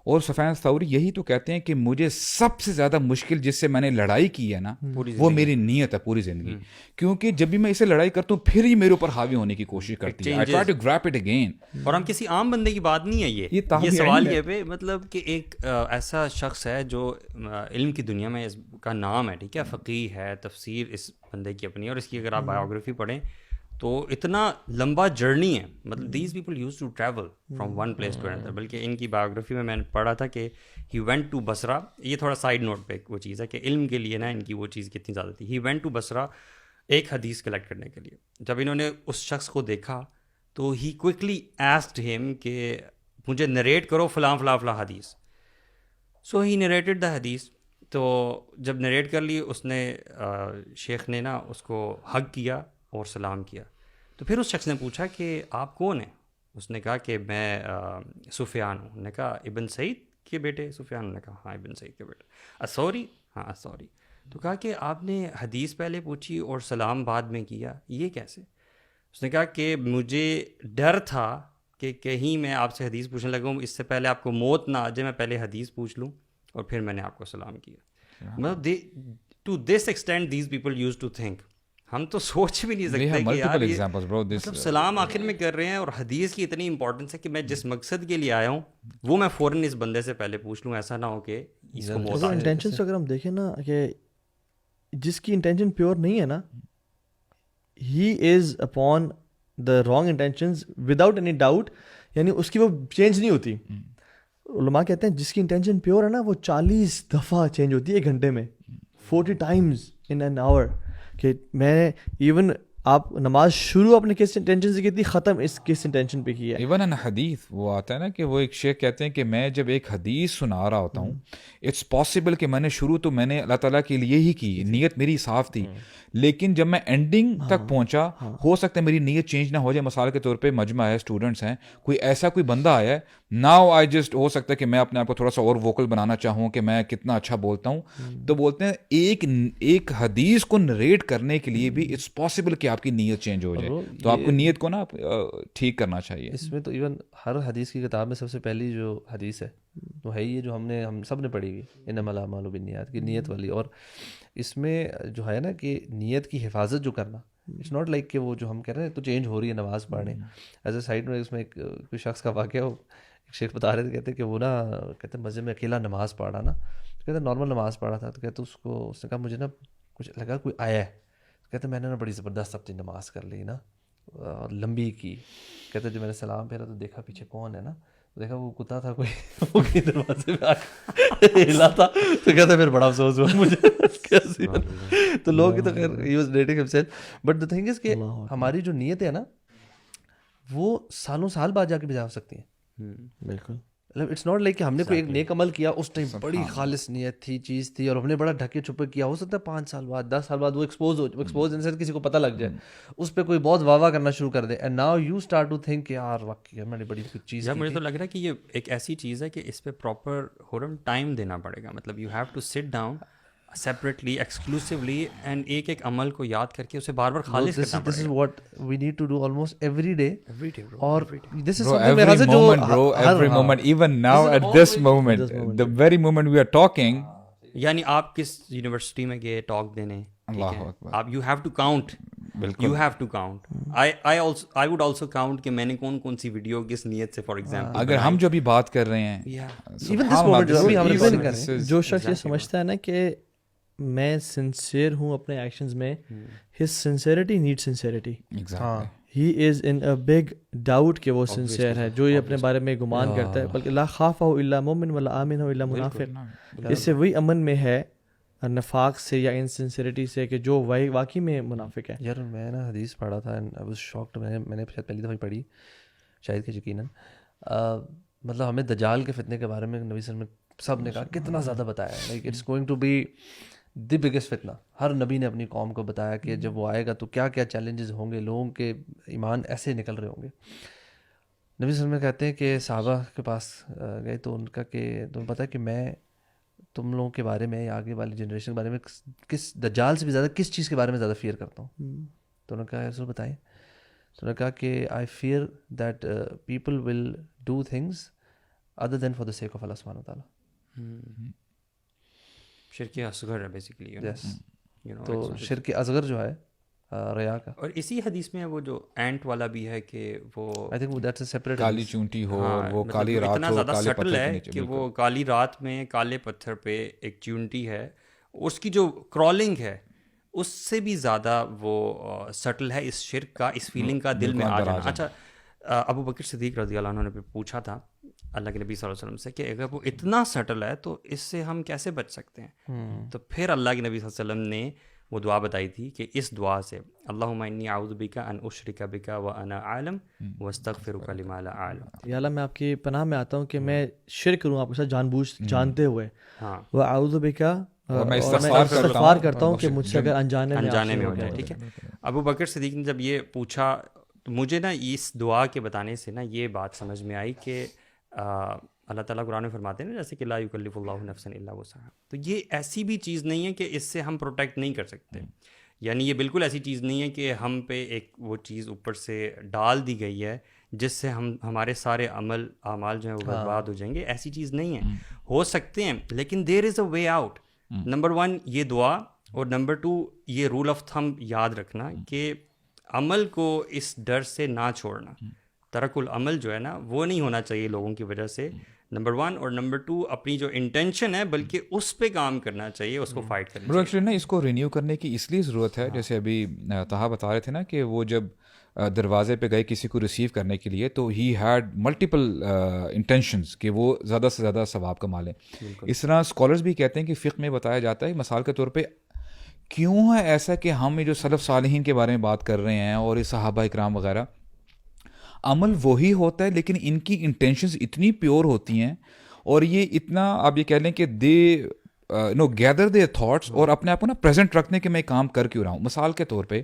اور سفیان ثوری یہی تو کہتے ہیں کہ مجھے سب سے زیادہ مشکل جس سے میں نے لڑائی کی ہے نا وہ میری نیت ہے پوری زندگی, کیونکہ جب بھی میں اسے لڑائی کرتا ہوں پھر ہی میرے اوپر حاوی ہونے کی کوشش کرتی ہے. I try to grab it again. اور ہم کسی عام بندے کی بات نہیں ہے یہ سوال یہ پہ, مطلب کہ ایک ایسا شخص ہے جو علم کی دنیا میں اس کا نام ہے, ٹھیک ہے, فقیہ ہے, تفسیر اس بندے کی اپنی, اور اس کی اگر آپ بایوگرافی پڑھیں تو اتنا لمبا جرنی ہے, مطلب these people used to travel from one place to another. بلکہ ان کی بایوگرافی میں نے پڑھا تھا کہ ہی وینٹ ٹو بصرہ, یہ تھوڑا سائڈ نوٹ پہ وہ چیز ہے کہ علم کے لیے نا ان کی وہ چیز کتنی زیادہ تھی. ہی وینٹ ٹو بصرہ ایک حدیث کلیکٹ کرنے کے لیے. جب انہوں نے اس شخص کو دیکھا تو ہی کوئکلی ایسکڈ ہم کہ مجھے نریٹ کرو فلاں فلاں فلاں حدیث. سو ہی نریٹڈ دا حدیث. تو جب نریٹ کر لی اس نے, شیخ نے نا اس کو ہگ کیا اور سلام کیا. تو پھر اس شخص نے پوچھا کہ آپ کون ہیں؟ اس نے کہا کہ میں سفیان ہوں. نے کہا ابن سعید کے بیٹے سفیان؟ نے کہا ہاں ابن سعید کے بیٹے. اسوری؟ ہاں اسوری. تو کہا کہ آپ نے حدیث پہلے پوچھی اور سلام بعد میں کیا, یہ کیسے؟ اس نے کہا کہ مجھے ڈر تھا کہ کہیں میں آپ سے حدیث پوچھنے لگوں, اس سے پہلے آپ کو موت نہ آ جائے, میں پہلے حدیث پوچھ لوں اور پھر میں نے آپ کو سلام کیا. مطلب to this extent these people used to think. ہم تو سوچ بھی نہیں سکتے کہ یار مطلب سلام آخر میں کر رہے ہیں, اور حدیث کی اتنی امپورٹنس ہے کہ میں جس مقصد کے لیے آیا ہوں وہ میں فوراً اس بندے سے پہلے پوچھ لوں, ایسا نہ ہو کہ اس کو موت آ جائے. انٹینشنس اگر ہم دیکھیں نا کہ جس کی انٹینشن پیور نہیں ہے نا, he is upon the wrong intentions without any doubt, یعنی اس کی وہ چینج نہیں ہوتی. علماء کہتے ہیں جس کی انٹینشن پیور ہے نا وہ 40 دفعہ چینج ہوتی ہے ایک گھنٹے میں, 40 times in an hour. کہ میں ایون آپ نماز شروع اپنے کس انٹینشن سے کی تھی, ختم اس کس انٹینشن پہ کی ہے. ایون ان حدیث وہ آتا ہے نا کہ وہ ایک شیخ کہتے ہیں کہ میں جب ایک حدیث سنا رہا ہوتا ہوں, اٹس پاسبل کہ میں نے شروع تو میں نے اللہ تعالیٰ کے لیے ہی کی, نیت میری صاف تھی, لیکن جب میں اینڈنگ تک پہنچا ہو سکتا ہے میری نیت چینج نہ ہو جائے. مثال کے طور پہ مجمع ہے, اسٹوڈنٹس ہیں, کوئی ایسا کوئی بندہ آیا ہے, ناؤ آئی جسٹ ہو سکتا ہے کہ میں اپنے آپ کو تھوڑا سا اور ووکل بنانا چاہوں کہ میں کتنا اچھا بولتا ہوں, تو بولتے ہیں ایک حدیث کو نریٹ کرنے کے لیے بھی اٹس پاسبل کہ آپ کی نیت چینج ہو جائے. تو آپ کو نیت کو نا ٹھیک کرنا چاہیے. اس میں تو ایون ہر حدیث کی کتاب میں سب سے پہلی جو حدیث ہے وہ ہے یہ جو ہم سب نے پڑھی ہوئی, انما الاعمال بالنیات کی نیت والی. اور اس میں جو ہے نا کہ نیت کی حفاظت جو کرنا, اٹس ناٹ لائک کہ وہ جو ہم کہہ رہے ہیں تو چینج ہو رہی ہے نماز پڑھنے. ایز اے سائڈ میں اس میں ایک کوئی شخص کا واقعہ ہو, ایک شیخ بتا رہے تھے, کہتے کہ وہ نا کہتے مسجد میں اکیلا نماز پڑھ رہا نا, کہتے نارمل نماز پڑھ رہا تھا, تو کہتے اس نے کہا مجھے نا کچھ لگا کوئی آیا ہے, کہتے میں نے نا بڑی زبردست اپنی نماز کر لی نا اور لمبی کی, کہتے جب میں نے سلام پھیرا تو دیکھا پیچھے کون ہے نا, دیکھا وہ کتا تھا کوئی, وہ دروازے میں آ کے ہلا تھا, تو کہتے پھر بڑا افسوس ہوا مجھے. تو لوگ تو خیر he was rating himself, but the thing is کہ ہماری جو نیت ہے نا وہ سالوں سال بعد جا کے بجا ہو سکتی ہیں. بالکل, مطلب اٹس ناٹ لائک کہ ہم نے کوئی ایک نیک عمل کیا اس ٹائم بڑی خالص نیت تھی, چیز تھی, اور ہم نے بڑا ڈھکے چھپے کیا, ہو سکتا ہے 5 سال بعد 10 سال بعد وہ ایکسپوز ان سے کسی کو پتہ لگ جائے, اس پہ کوئی بہت واہ واہ کرنا شروع کر دے, and now you start to think یار واقعی ہم نے بڑی کچھ چیز. مجھے تو لگ رہا ہے کہ یہ ایک ایسی چیز ہے کہ اس پہ پراپر ٹائم دینا پڑے گا, مطلب you have to sit down separately exclusively and ایک ایک عمل کو یاد کر کے اسے بار بار خالص کرنا پڑے گا. This is what we need to do almost every day. اور this is Bro, something میرے خیال سے جو every moment, even now at this moment, the very moment we are talking. یعنی آپ کس یونیورسٹی میں گئے ٹاک دینے, اللہ اکبر, آپ you have to count, you have to count. I would also count کہ میں نے کون سی ویڈیو کس نیت سے, فار ایگزامپل اگر ہم جو بھی بات کر رہے ہیں, even this moment جو ابھی ہم recording کر رہے ہیں, جو شخص یہ سمجھتا ہے نا کہ میں سنسیئر ہوں اپنے ایکشنز میں, his sincerity need sincerity. He is in a big doubt کہ وہ سنسیئر ہے, جو یہ اپنے بارے میں گمان کرتا ہے, بلکہ لا خافہ الا مومن ولا آمن الا منافق. اس سے وہی امن میں ہے نفاق سے یا انسنسیئرٹی سے کہ جو واقعی میں منافق ہے. یار میں نا حدیث پڑھا تھا اینڈ آئی واز شاکڈ, میں نے شاید پہلی دفعہ پڑھی شاید کہ یقیناً, مطلب ہمیں دجال کے فتنے کے بارے میں نبی صلی اللہ علیہ وسلم سب نے کہا کتنا زیادہ بتایا, like it's going to be the biggest فتنہ. ہر نبی نے اپنی قوم کو بتایا کہ جب وہ آئے گا تو کیا کیا چیلنجز ہوں گے, لوگوں کے ایمان ایسے نکل رہے ہوں گے. نبی صلی اللہ علیہ وسلم کہتے ہیں کہ صحابہ کے پاس گئے تو ان کا کہ تمہیں پتہ ہے کہ میں تم لوگوں کے بارے میں یا آگے والی جنریشن کے بارے میں کس دجال سے بھی زیادہ کس چیز کے بارے میں زیادہ فیئر کرتا ہوں. تو انہوں نے کہا رسول بتائیں, تو انہوں نے کہا کہ I fear that people will do things other than for the sake of Allah سبحانہ وتعالیٰ. شرک اصغر ہے بیسیکلی. تو شرک اصغر جو ہے ریا کا, اور اسی حدیث میں وہ جو اینٹ والا بھی ہے کہ وہ I think that's a separate, کالی چونٹی ہو, وہ کالی رات اتنا زیادہ سٹل ہے کہ وہ کالی رات میں کالے پتھر پہ ایک چونٹی ہے, اس کی جو کرالنگ ہے اس سے بھی زیادہ وہ سٹل ہے اس شرک کا, اس فیلنگ کا دل میں آ جانا. اچھا, ابو بکر صدیق رضی اللہ عنہ نے پوچھا تھا اللہ کے نبی صلی اللہ علیہ وسلم سے کہ اگر وہ اتنا سٹل ہے تو اس سے ہم کیسے بچ سکتے ہیں. تو پھر اللہ کے نبی صلی اللہ علیہ وسلم نے وہ دعا بتائی تھی کہ اس دعا سے اللہم انی اعوذ بک ان اشرک بک وانا اعلم واستغفرک لما لا اعلم. یا اللہ میں آپ کی پناہ میں آتا ہوں کہ میں شرک کروں آپ کے ساتھ جان بوجھ جانتے ہوئے, واعوذ بک میں استغفار کرتا ہوں کہ مجھ سے اگر انجانے میں ہو جائے. ٹھیک ہے, ابو بکر صدیق نے جب یہ پوچھا تو مجھے نا اس دعا کے بتانے سے نا یہ بات سمجھ میں آئی کہ اللہ تعالیٰ قرآن میں فرماتے ہیں نا جیسے کہ لا یکلف اللہ نفسا الا وسعہا, تو یہ ایسی بھی چیز نہیں ہے کہ اس سے ہم پروٹیکٹ نہیں کر سکتے. یعنی یہ بالکل ایسی چیز نہیں ہے کہ ہم پہ ایک وہ چیز اوپر سے ڈال دی گئی ہے جس سے ہمارے سارے اعمال جو ہیں وہ برباد ہو جائیں گے. ایسی چیز نہیں ہے, ہو سکتے ہیں لیکن دیر is a way out. Number 1 یہ دعا, اور نمبر 2 یہ رول آف تھمب یاد رکھنا کہ عمل کو اس ڈر سے نہ چھوڑنا. ترک العمل جو ہے نا وہ نہیں ہونا چاہیے لوگوں کی وجہ سے, نمبر 1, اور نمبر 2 اپنی جو انٹینشن ہے بلکہ اس پہ کام کرنا چاہیے, اس کو فائٹ کرنا چاہیے. ایکچولی نا اس کو رینیو کرنے کی اس لیے ضرورت ہے, جیسے ابھی طہا بتا رہے تھے نا کہ وہ جب دروازے پہ گئے کسی کو ریسیو کرنے کے لیے تو ہی ہیڈ ملٹیپل انٹینشنز کہ وہ زیادہ سے زیادہ ثواب کما لیں. اس طرح اسکالرز بھی کہتے ہیں کہ فقہ میں بتایا جاتا ہے مثال کے طور پہ کیوں ہے ایسا کہ ہم جو سلف صالحین کے بارے میں بات کر رہے ہیں اور یہ صحابہ اکرام وغیرہ, عمل وہی ہوتا ہے لیکن ان کی انٹینشنز اتنی پیور ہوتی ہیں اور یہ اتنا آپ یہ کہہ لیں کہ دے گیدر دے تھاٹس اور اپنے آپ کو نا پریزنٹ رکھنے کے میں کام کر کیوں رہا ہوں. مثال کے طور پہ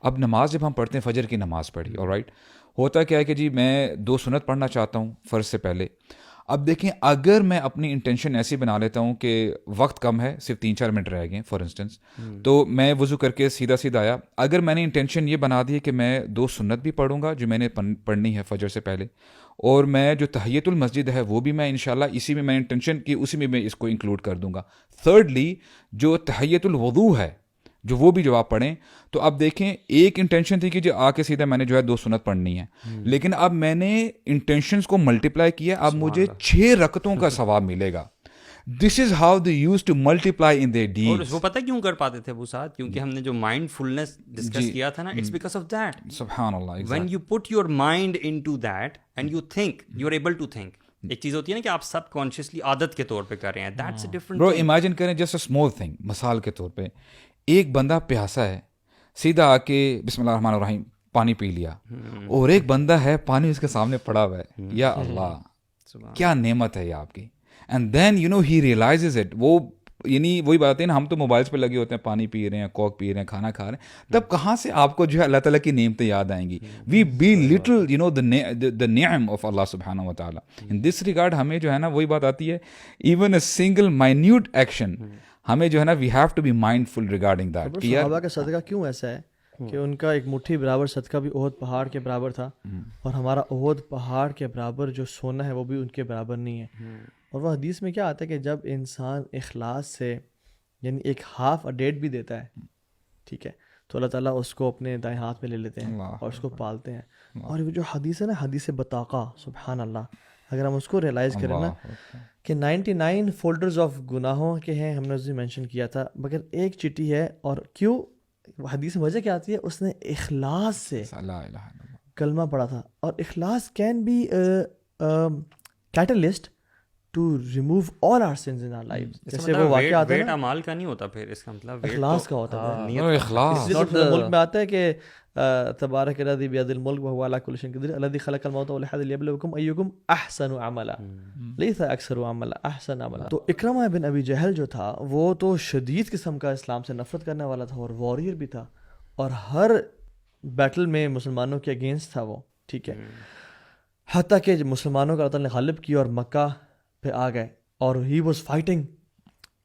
اب نماز جب ہم پڑھتے ہیں, فجر کی نماز پڑھی, آلرائٹ, ہوتا کیا ہے کہ جی میں 2 سنت پڑھنا چاہتا ہوں فرض سے پہلے. اب دیکھیں اگر میں اپنی انٹینشن ایسی بنا لیتا ہوں کہ وقت کم ہے, صرف 3-4 منٹ رہ گئے فار انسٹنس, تو میں وضو کر کے سیدھا آیا. اگر میں نے انٹینشن یہ بنا دی ہے کہ میں 2 سنت بھی پڑھوں گا جو میں نے پڑھنی ہے فجر سے پہلے, اور میں جو تحیۃ المسجد ہے وہ بھی میں انشاءاللہ اسی میں انٹینشن کی اسی میں اس کو انکلوڈ کر دوں گا. تھرڈلی جو تحیۃ الوضو ہے جو وہ بھی جب آپ پڑھیں تو آپ دیکھیں ایک انٹینشن تھی کہ جو آ کے سیدھا میں نے جو ہے 2 سنت پڑھنی ہے, لیکن اب میں نے انٹینشنز کو ملٹیپلائی کیا, اب مجھے 6 رکعتوں کا ثواب ملے گا. This is how they used to multiply in their our deeds. وہ پتہ کیوں کر پاتے تھے ابو سعد, کیونکہ ہم نے جو مائنڈ فلنس ڈسکس کیا تھا نا, اٹس بیکاز آف دیٹ. سبحان اللہ, when you put your mind into that and you think, you are able to think. ایک چیز ہوتی ہے نا کہ آپ سب کانشیسلی عادت کے طور پہ کر رہے ہیں, that's a different برو thing. امیجن کریں جسٹ اے اسمال تھنگ, مثال کے طور پہ ایک بندہ پیاسا ہے, سیدھا آ کے بسم اللہ الرحمن الرحیم پانی پی لیا, اور ایک بندہ ہے پانی اس کے سامنے پڑا ہوا ہے, یا اللہ کیا نعمت ہے یہ آپ کی. And then you know he realises it. وہ یعنی وہی بات ہے نا, ہم تو موبائلس پہ لگے ہوتے ہیں, پانی پی رہے ہیں, کوک پی رہے ہیں, کھانا کھا رہے ہیں, تب کہاں سے آپ کو جو ہے اللہ تعالیٰ کی نعمتیں یاد آئیں گی. وی بی لٹل یو نو دا نعم آف اللہ سبحانہ و تعالیٰ. ان دس ریگارڈ ہمیں جو ہے نا وہی بات آتی ہے, even a single minute action ہمیں جو ہے نا we have to be mindful regarding that. صحابہ کا صدقہ کیوں ایسا ہے کہ ان کا ایک مٹھی برابر صدقہ بھی احد پہاڑ کے برابر تھا, اور ہمارا احد پہاڑ کے برابر جو سونا ہے وہ بھی ان کے برابر نہیں ہے. اور وہ حدیث میں کیا آتا ہے کہ جب انسان اخلاص سے یعنی ایک ہاف ڈیٹ بھی دیتا ہے, ٹھیک ہے, تو اللہ تعالیٰ اس کو اپنے دائیں ہاتھ میں لے لیتے ہیں اور اس کو پالتے ہیں. اور وہ جو حدیث ہے نا, حدیث بطاقہ, سبحان اللہ, اگر ہم اس کو ریئلائز کریں نا کہ 99 فولڈرز آف گناہوں کے ہیں, ہم نے اس دن مینشن کیا تھا, مگر ایک چٹھی ہے. اور کیوں حدیث میں وجہ کیا آتی ہے, اس نے اخلاص سے کلمہ پڑھا تھا. اور اخلاص can be catalyst to remove all our sins in our life. جیسے وہ واقعہ آتا ہے نا, اعمال کا نہیں ہوتا, پھر اس کا مطلب اخلاص کا ہوتا ہے. اخلاص ملک میں آتا ہے کہ تبارک الذی بیدہ الملک وہو علی کل شیء قدیر الذی خلق الموت والحیاۃ لیبلوکم ایکم احسن عملا لیس اکثر عملا احسن عملا. تو اکرمہ بن ابی جہل جو تھا وہ تو شدید قسم کا اسلام سے نفرت کرنے والا تھا, اور واریر بھی تھا, اور ہر بیٹل میں مسلمانوں کے اگینسٹ تھا وہ, ٹھیک ہے, حتیٰ کہ مسلمانوں کا اللہ تعالیٰ نے غالب کیا اور مکہ پہ آ گئے, اور ہی واز فائٹنگ.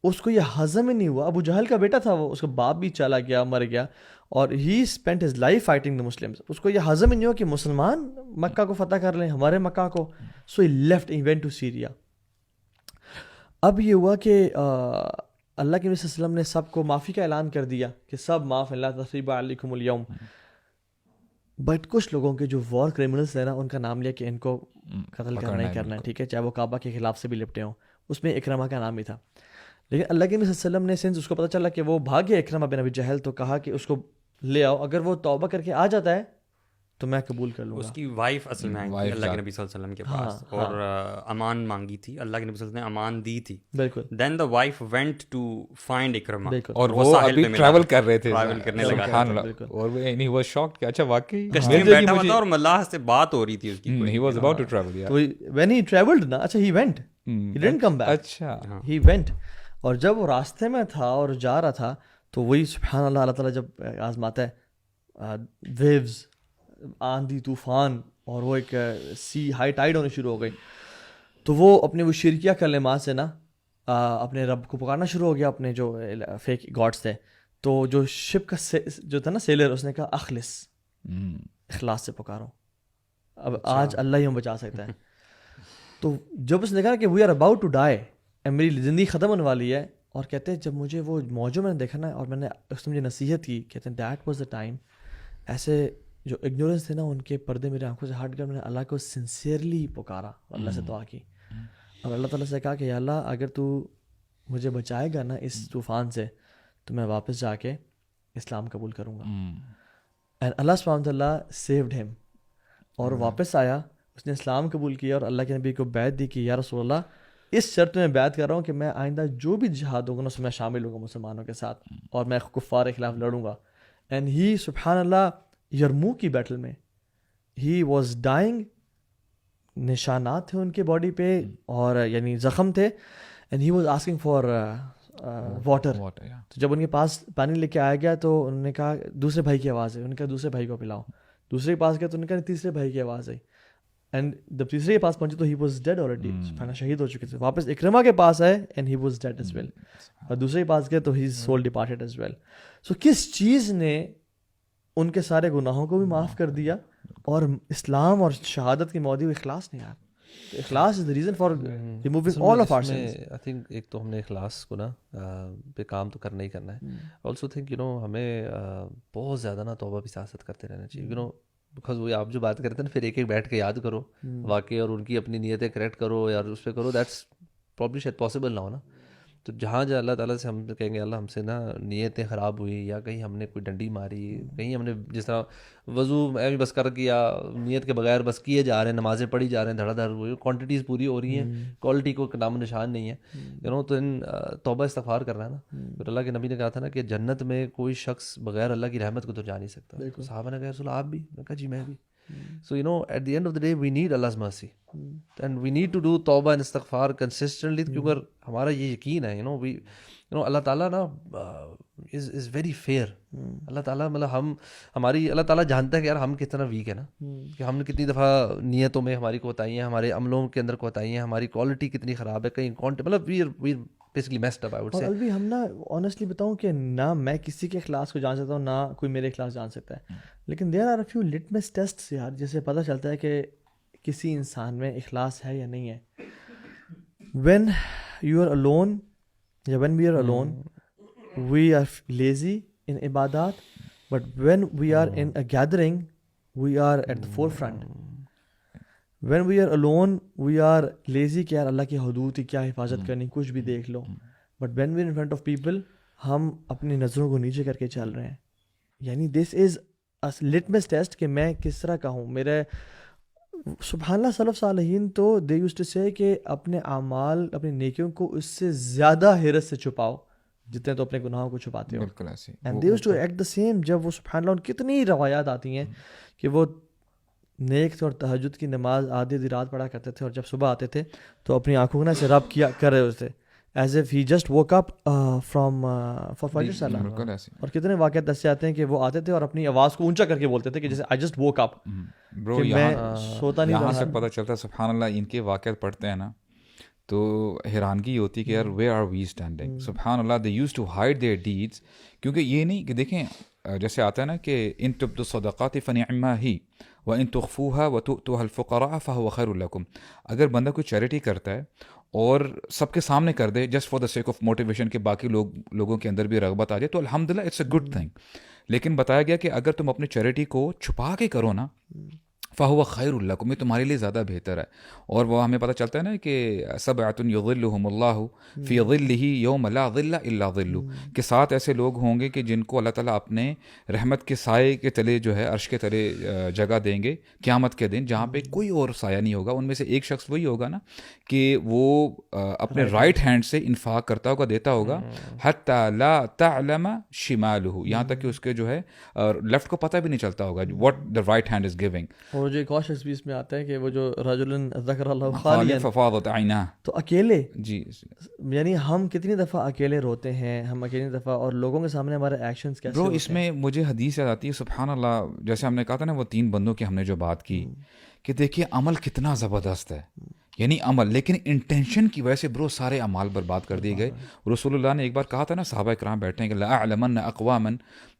اس کو یہ ہضم ہی نہیں ہوا. ابو جہل کا بیٹا تھا وہ, اس کا باپ بھی چلا گیا, مر گیا, اور he spent his life fighting the Muslims. اس کو یہ ہضم ہی نہیں ہوا کہ مسلمان مکہ کو فتح کر لیں, ہمارے مکہ کو. So he left, he went to Syria. اب یہ ہوا کہ اللہ کے نبی صلی اللہ علیہ وسلم نے سب کو معافی کا اعلان کر دیا کہ سب معاف, اللہ تصریب علیکم اليوم. بٹ کچھ لوگوں کے جو وار کرمنلس ہیں نا, ان کا نام لیا کہ ان کو قتل کرنا ہی کرنا ہے, ٹھیک ہے, چاہے وہ کعبہ کے خلاف سے بھی لپٹے ہوں. اس میں اکرمہ کا نام بھی تھا. لیکن اللہ کے نبی صلی اللہ علیہ وسلم نے سنس اس کو پتہ چلا کہ وہ بھاگے اکرمہ بن ابی جہل, تو کہا کہ اس کو لے آؤ, اگر وہ توبہ کر کے آ جاتا ہے تو میں قبول کر لوں گا. اس کی وائف اصل میں آئی تھی اللہ کے نبی صلی اللہ علیہ وسلم کے پاس, اور امان مانگی تھی, اللہ کے نبی صلی اللہ علیہ وسلم نے امان دی تھی. بالکل. Then the wife went to find Ikrimah, اور وہ ابھی ٹریول کر رہے تھے, ٹریول کرنے لگا تھا, اور وہ یعنی وہ شاکڈ کہ اچھا واقعی کشتی میں بیٹھا ہوا تھا اور ملاح سے بات ہو رہی تھی اس کی. He was about to travel, تو when he traveled نا, اچھا he went, he didn't come back, اچھا he went. اور جب وہ راستے میں تھا اور جا رہا تھا, تو وہی سبحان اللہ, اللہ تعالیٰ جب آزماتا ہے, ویوز, آندھی طوفان, اور وہ ایک سی ہائی ٹائڈ ہونی شروع ہو گئی, تو وہ اپنے وہ شرکیہ کلمات سے نا اپنے رب کو پکارنا شروع ہو گیا, اپنے جو فیک گاڈس تھے. تو جو شپ کا جو تھا نا سیلر, اس نے کہا اخلص, اخلاص سے پکارو, اب آج اللہ ہی ہم بچا سکتا ہے. تو جب اس نے کہا کہ we are about to die, میری زندگی ختم ہونے والی ہے, اور کہتے ہیں جب مجھے وہ موجود میں نے دیکھا نا, اور میں نے اس نے مجھے نصیحت کی, کہتے ہیں دیٹ واز دا ٹائم, ایسے جو اگنورینس تھے نا ان کے پردے میرے آنکھوں سے ہٹ کر میں نے اللہ کو سنسیئرلی پکارا, اللہ سے دعا کی, اور اللہ تعالیٰ سے کہا کہ یا اللہ اگر تو مجھے بچائے گا نا اس طوفان سے, تو میں واپس جا کے اسلام قبول کروں گا. اینڈ اللہ سبحانہ وتعالیٰ سیوڈ ہم, اور واپس آیا, اس نے اسلام قبول کیا, اور اللہ کے نبی کو بیعت دی کہ یا رسول اللہ, اس شرط میں بیعت کر رہا ہوں کہ میں آئندہ جو بھی جہاد ہوگا نا اس میں شامل ہوں گا مسلمانوں کے ساتھ, اور میں کفار کے خلاف لڑوں گا. اینڈ ہی سبحان اللہ یرموک کی بیٹل میں ہی واز ڈائنگ, نشانات تھے ان کے باڈی پہ, اور یعنی زخم تھے, and he was asking for water. تو جب ان کے پاس پانی لے کے آیا گیا, تو انہوں نے کہا دوسرے بھائی کی آواز ہے, انہوں نے کہا دوسرے بھائی کو پلاؤ. دوسرے کے پاس گیا تو انہوں نے کہا تیسرے بھائی کی آواز آئی, اینڈ جب تیسرے کے پاس پہنچے تو ہی واز ڈیڈ آلریڈی, شہید ہو چکے تھے. واپس اکرمہ کے پاس آئے and he was dead as well, اور دوسرے کے پاس گئے تو he soul departed as well. So کس چیز نے ان کے سارے گناہوں کو بھی معاف کر دیا, اور اسلام اور شہادت کی موجود اخلاص نہیں. یار اخلاص از the reason for removing all of our sins. I think ایک تو ہم نے اخلاص کو نا پہ کام تو کرنا ہی کرنا ہے. آلسو تھنک ہمیں بہت زیادہ نا توبہ بھی ساتھ کرتے رہنا چاہیے. بیکاز وہ آپ جو بات کرتے ہیں نا پھر ایک ایک بیٹھ کے یاد کرو واقعی اور ان کی اپنی نیتیں کریکٹ کرو یا اس پہ کرو, دیٹس پرابلی شاید پاسبل نہ ہو نا. تو جہاں اللہ تعالیٰ سے ہم کہیں گے اللہ ہم سے نا نیتیں خراب ہوئی یا کہیں ہم نے کوئی ڈنڈی ماری, کہیں ہم نے جس طرح وضو میں بھی بس کر کیا نیت کے بغیر بس کیے جا رہے ہیں, نمازیں پڑھی جا رہے ہیں دھڑا دھڑ, وہ کوانٹٹیز پوری ہو رہی ہیں, کوالٹی کو نام و نشان نہیں ہے. تو ان توبہ استغفار کر رہا ہے نا. پھر اللہ کے نبی نے کہا تھا نا کہ جنت میں کوئی شخص بغیر اللہ کی رحمت کو تو جا نہیں سکتا. صحابہ نے کہا رسول آپ بھی؟ میں کہا جی میں بھی. So at the end of the day we need Allah's mercy and we need to do tawbah and istighfar consistently کیونکہ ہمارا یہ یقین ہے اللہ تعالیٰ نا is very fair. اللہ تعالیٰ مطلب ہماری اللہ تعالیٰ جانتا ہے کہ یار ہم کتنا ویک ہے نا, کہ ہم نے کتنی دفعہ نیتوں میں ہماری کوتاہیاں ہیں, ہمارے عملوں کے اندر کوتاہیاں ہیں, ہماری کوالٹی کتنی خراب ہے, کہیں مطلب we basically messed up I would say. اور الوی ہم نا آنیسٹلی بتاؤں کہ نہ میں کسی کے اخلاص کو جان سکتا ہوں نہ کوئی میرے اخلاص جان سکتا ہے, لیکن there are a few litmus tests یار جس سے پتہ چلتا ہے کہ کسی انسان میں اخلاص ہے یا نہیں ہے. when you are alone یا when we are alone we are lazy in ibadat, but when we are in a gathering we are at the forefront. when we are alone we are lazy کہ یار اللہ کی حدود کی کیا حفاظت کرنی, کچھ بھی دیکھ لو. but when we are in front of people ہم اپنی نظروں کو نیچے کر کے چل رہے ہیں. یعنی this is a litmus test کہ میں کس طرح کا ہوں. میرے سبحان اللہ سلف صالحین تو they used to say کہ اپنے اعمال اپنی نیکیوں کو اس سے زیادہ حیرت سے چھپاؤ جتنے تو اپنے گناہوں کو چھپاتے ہو. بالکل ایسے and they used to act the same. جب وہ سبحان اللہ کتنی روایات آتی ہیں کہ وہ نیک تھے اور تہجد کی نماز آدھی آدھی رات پڑھا کرتے تھے, اور جب صبح آتے تھے تو اپنی آنکھوں سے رب کیا کر رہے ہوتے as if he just woke up from for فجر صلاح. اور کتنے واقعات دستے آتے ہیں کہ وہ آتے تھے اور اپنی آواز کو اونچا کر کے بولتے تھے کہ جیسے آئی جسٹ ووک اپ, برو میں سوتا نہیں یہاں رہا. تک پتہ چلتا ہے سبحان اللہ ان کے واقعات پڑھتے ہیں نا تو حیرانگی ہوتی ہے کہ یار ویئر آر وی اسٹینڈنگ. سبحان اللہ they used to hide their deeds, کیونکہ یہ نہیں کہ دیکھیں جیسے آتا ہے نا کہ ان تبدوا الصدقات فنعما ہی وان تخفوها وتؤتوها الفقراء فهو خير لكم. اگر بندہ کوئی چیریٹی کرتا ہے اور سب کے سامنے کر they just for the sake of motivation کہ باقی لوگوں کے اندر بھی رغبت آ جائے تو الحمدللہ اٹس اے گڈ تھنگ. لیکن بتایا گیا کہ اگر تم اپنی چیریٹی کو چھپا کے کرو نا فہو خیر لکم, یہ تمہارے لیے زیادہ بہتر ہے. اور وہ ہمیں پتہ چلتا ہے نا کہ سبعۃ یظلھم اللہ فی ظلہ یوم لا ظل الا ظلہ, کہ 7 ایسے لوگ ہوں گے کہ جن کو اللہ تعالیٰ اپنے رحمت کے سائے کے تلے جو ہے عرش کے تلے جگہ دیں گے قیامت کے دن, جہاں پہ کوئی اور سایہ نہیں ہوگا. ان میں سے ایک شخص وہی ہوگا نا کہ وہ اپنے رائٹ ہینڈ سے انفاق کرتا ہوگا, دیتا ہوگا, حتی لا تعلم شمالہ, یہاں تک کہ اس کے جو ہے لیفٹ کو پتہ بھی نہیں چلتا ہوگا what the right hand is giving. اور جو ایک اور شخص بھی اس میں آتا ہے کہ وہ جو رجل ذکر اللہ خالیا ففاضت عیناہ, تو اکیلے جی یعنی ہم کتنی دفعہ اکیلے روتے ہیں, ہم اکیلی دفعہ, اور لوگوں کے سامنے ہمارے ایکشنز کیسے برو. اس میں مجھے حدیث یاد آتی ہے سبحان اللہ, جیسے ہم نے کہا تھا نا وہ 3 بندوں کی ہم نے جو بات کی کہ دیکھیے عمل کتنا زبردست ہے, یعنی عمل, لیکن انٹینشن کی وجہ سے برو سارے اعمال برباد کر دیے گئے. رسول اللہ نے ایک بار کہا تھا نا, صحابہ کرام بیٹھے ہیں کہ لأعلمن اقواما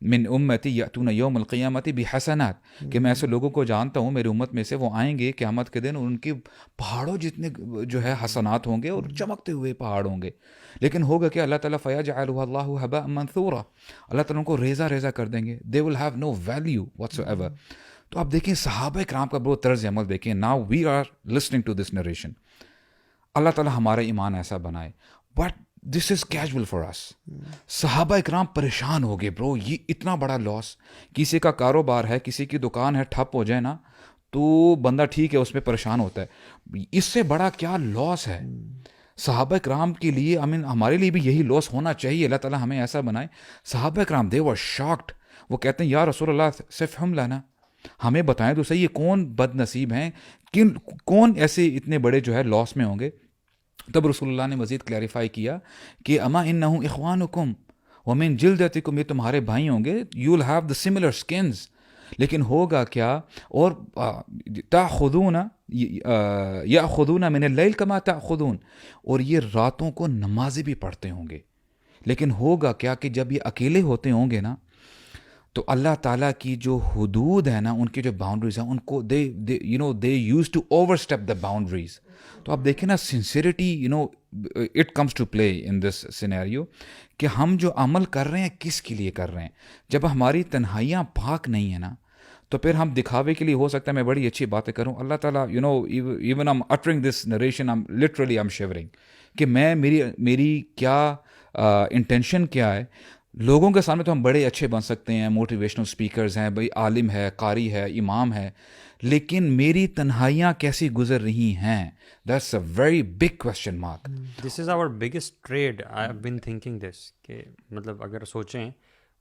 من امتی یاتون یوم القیامت بحسنات, کہ میں ایسے لوگوں کو جانتا ہوں میری امت میں سے وہ آئیں گے قیامت کے دن اور ان کے پہاڑوں جتنے جو ہے حسنات ہوں گے اور چمکتے ہوئے پہاڑ ہوں گے. لیکن ہوگا کہ اللہ تعالیٰ فیجعلہ اللہ ہباء منثورا, اللہ تعالیٰ ان کو ریزہ ریزہ کر دیں گے, they will have no value whatsoever. تو آپ دیکھیں صحابہ کرام کا بہت طرز عمل دیکھیں. Now we are listening to this narration, اللہ تعالیٰ ہمارا ایمان ایسا بنائے, but this is casual for us. صحابہ اکرام پریشان ہو گئے برو, یہ اتنا بڑا لاس, کسی کا کاروبار ہے, کسی کی دکان ہے, ٹھپ ہو جائے نا تو بندہ ٹھیک ہے اس پہ پریشان ہوتا ہے, اس سے بڑا کیا لاس ہے صحابہ اکرام کے لیے. ہمارے لیے بھی یہی لاس ہونا چاہیے, اللہ تعالیٰ ہمیں ایسا بنائے. صحابہ اکرام دے ور شاکڈ, وہ کہتے ہیں یا رسول اللہ صرف ہم لانا, ہمیں بتائیں تو صحیح یہ کون بد نصیب ہیں, کون ایسے اتنے بڑے جو ہے لاس میں ہوں گے. تب رسول اللہ نے مزید کلیریفائی کیا کہ اما انہم اخوانکم ومن جلدتکم, یہ تمہارے بھائی ہوں گے, you will have the similar skills, لیکن ہوگا کیا, اور تاخذون یاخذون من اللیل کما تاخذون, اور یہ راتوں کو نمازیں بھی پڑھتے ہوں گے. لیکن ہوگا کیا کہ جب یہ اکیلے ہوتے ہوں گے نا تو اللہ تعالیٰ کی جو حدود ہے نا, ان کی جو باؤنڈریز ہیں, ان کو they used to overstep the boundaries. تو آپ دیکھیں نا, sincerity it comes to play in this scenario, کہ ہم جو عمل کر رہے ہیں کس کے لیے کر رہے ہیں. جب ہماری تنہائیاں پاک نہیں ہیں نا, تو پھر ہم دکھاوے کے لیے, ہو سکتا ہے میں بڑی اچھی باتیں کروں, اللہ تعالیٰ even I'm uttering this narration, I'm shivering, کہ میں میری کیا انٹینشن کیا ہے. لوگوں کے سامنے تو ہم بڑے اچھے بن سکتے ہیں, موٹیویشنل اسپیکرز ہیں, بھائی عالم ہے, قاری ہے, امام ہے, لیکن میری تنہائیاں کیسی گزر رہی ہیں, that's a very big question mark. This is our biggest trade. I have been thinking this, کہ مطلب اگر سوچیں,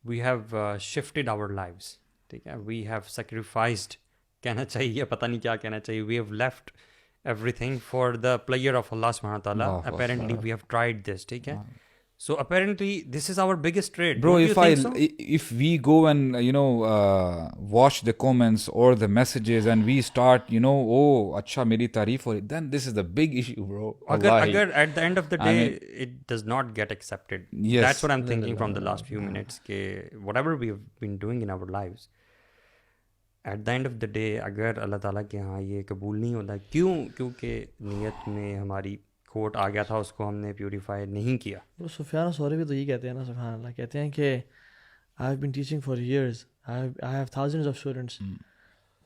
we have shifted our lives, ٹھیک ہے, we have sacrificed, کہنا چاہیے, پتہ نہیں کیا کہنا چاہیے, we have left everything for the pleasure of Allah subhanahu wa ta'ala. Apparently we have tried this, ٹھیک ہے. So apparently this is our biggest trade. Bro, Don't you think so? if we go and watch the comments or the messages and we start oh acha meri tareef ho rahi, then this is the big issue, bro. Agar at the end of the day it does not get accepted. Yes. That's what I'm thinking from the last few minutes, کہ whatever we have been doing in our lives, at the end of the day اگر اللہ تعالیٰ کے ہاں یہ قبول نہیں ہوتا, کیونکہ نیت میں ہماری کھوٹ آ گیا تھا, اس کو ہم نے پیوریفائی نہیں کیا. وہ سفیان ثوری بھی تو یہ کہتے ہیں نا, سبحان اللہ, کہتے ہیں کہ I have been teaching for years, I have thousands of students,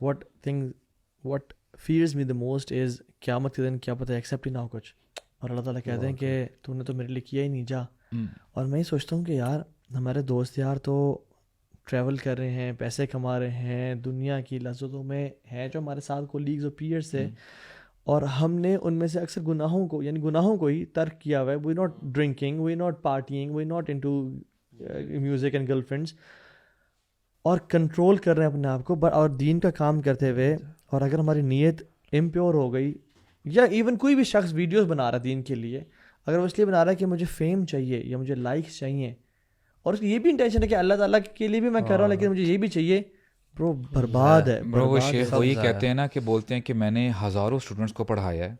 what fears me the most is قیامت کے دن کیا پتہ ایکسیپٹ ہی نہ ہو کچھ, اور اللہ تعالیٰ کہتے ہیں کہ تو نے تو میرے لیے کیا ہی نہیں, جا. اور میں یہ سوچتا ہوں کہ یار ہمارے دوست یار تو ٹریول کر رہے ہیں, پیسے کما رہے ہیں, دنیا کی لذتوں میں ہیں, جو ہمارے ساتھ کولیگز اور پیئرس تھے, اور ہم نے ان میں سے اکثر گناہوں کو ہی ترک کیا ہوا ہے. We not drinking, we not partying, we not into music and girlfriends, اور کنٹرول کر رہے ہیں اپنے آپ کو, اور دین کا کام کرتے ہوئے. اور اگر ہماری نیت امپیور ہو گئی, یا ایون کوئی بھی شخص ویڈیوز بنا رہا ہے دین کے لیے, اگر وہ اس لیے بنا رہا ہے کہ مجھے فیم چاہیے یا مجھے لائکس چاہیے, اور اس کی یہ بھی انٹینشن ہے کہ اللہ تعالیٰ کے لیے بھی میں کر رہا ہوں لیکن مجھے یہ بھی چاہیے, برو برباد ہے. برو وہ شیخ وہی کہتے ہیں نا, کہ بولتے ہیں کہ میں نے ہزاروں اسٹوڈنٹس کو پڑھایا ہے,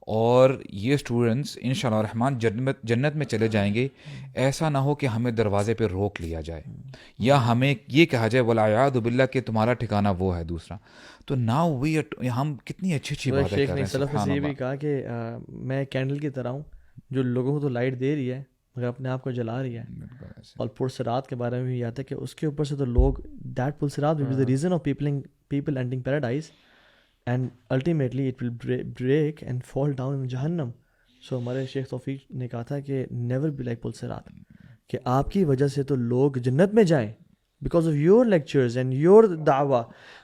اور یہ اسٹوڈنٹس انشاءاللہ الرحمن جنت میں چلے جائیں گے. ایسا نہ ہو کہ ہمیں دروازے پہ روک لیا جائے, یا ہمیں یہ کہا جائے والعیاذ باللہ کہ تمہارا ٹھکانہ وہ ہے دوسرا. تو ناؤ ہم کتنی اچھی باتیں کر رہے ہیں. سلف نے یہ بھی کہا کہ میں کینڈل کی طرح ہوں جو لوگوں کو تو لائٹ دے رہی ہے مگر اپنے آپ کو جلا رہی ہے. اور پرسرات کے بارے میں بھی آتا ہے کہ اس کے اوپر سے تو لوگ, دیٹ پرسرات will be the reason of people entering paradise, and ultimately it will break and fall down in jahannam. So ہمارے شیخ توفیق نے کہا تھا کہ نیور بی لائک پرسرات, کہ آپ کی وجہ سے تو لوگ جنت میں جائیں because of your lectures and your دعویٰ.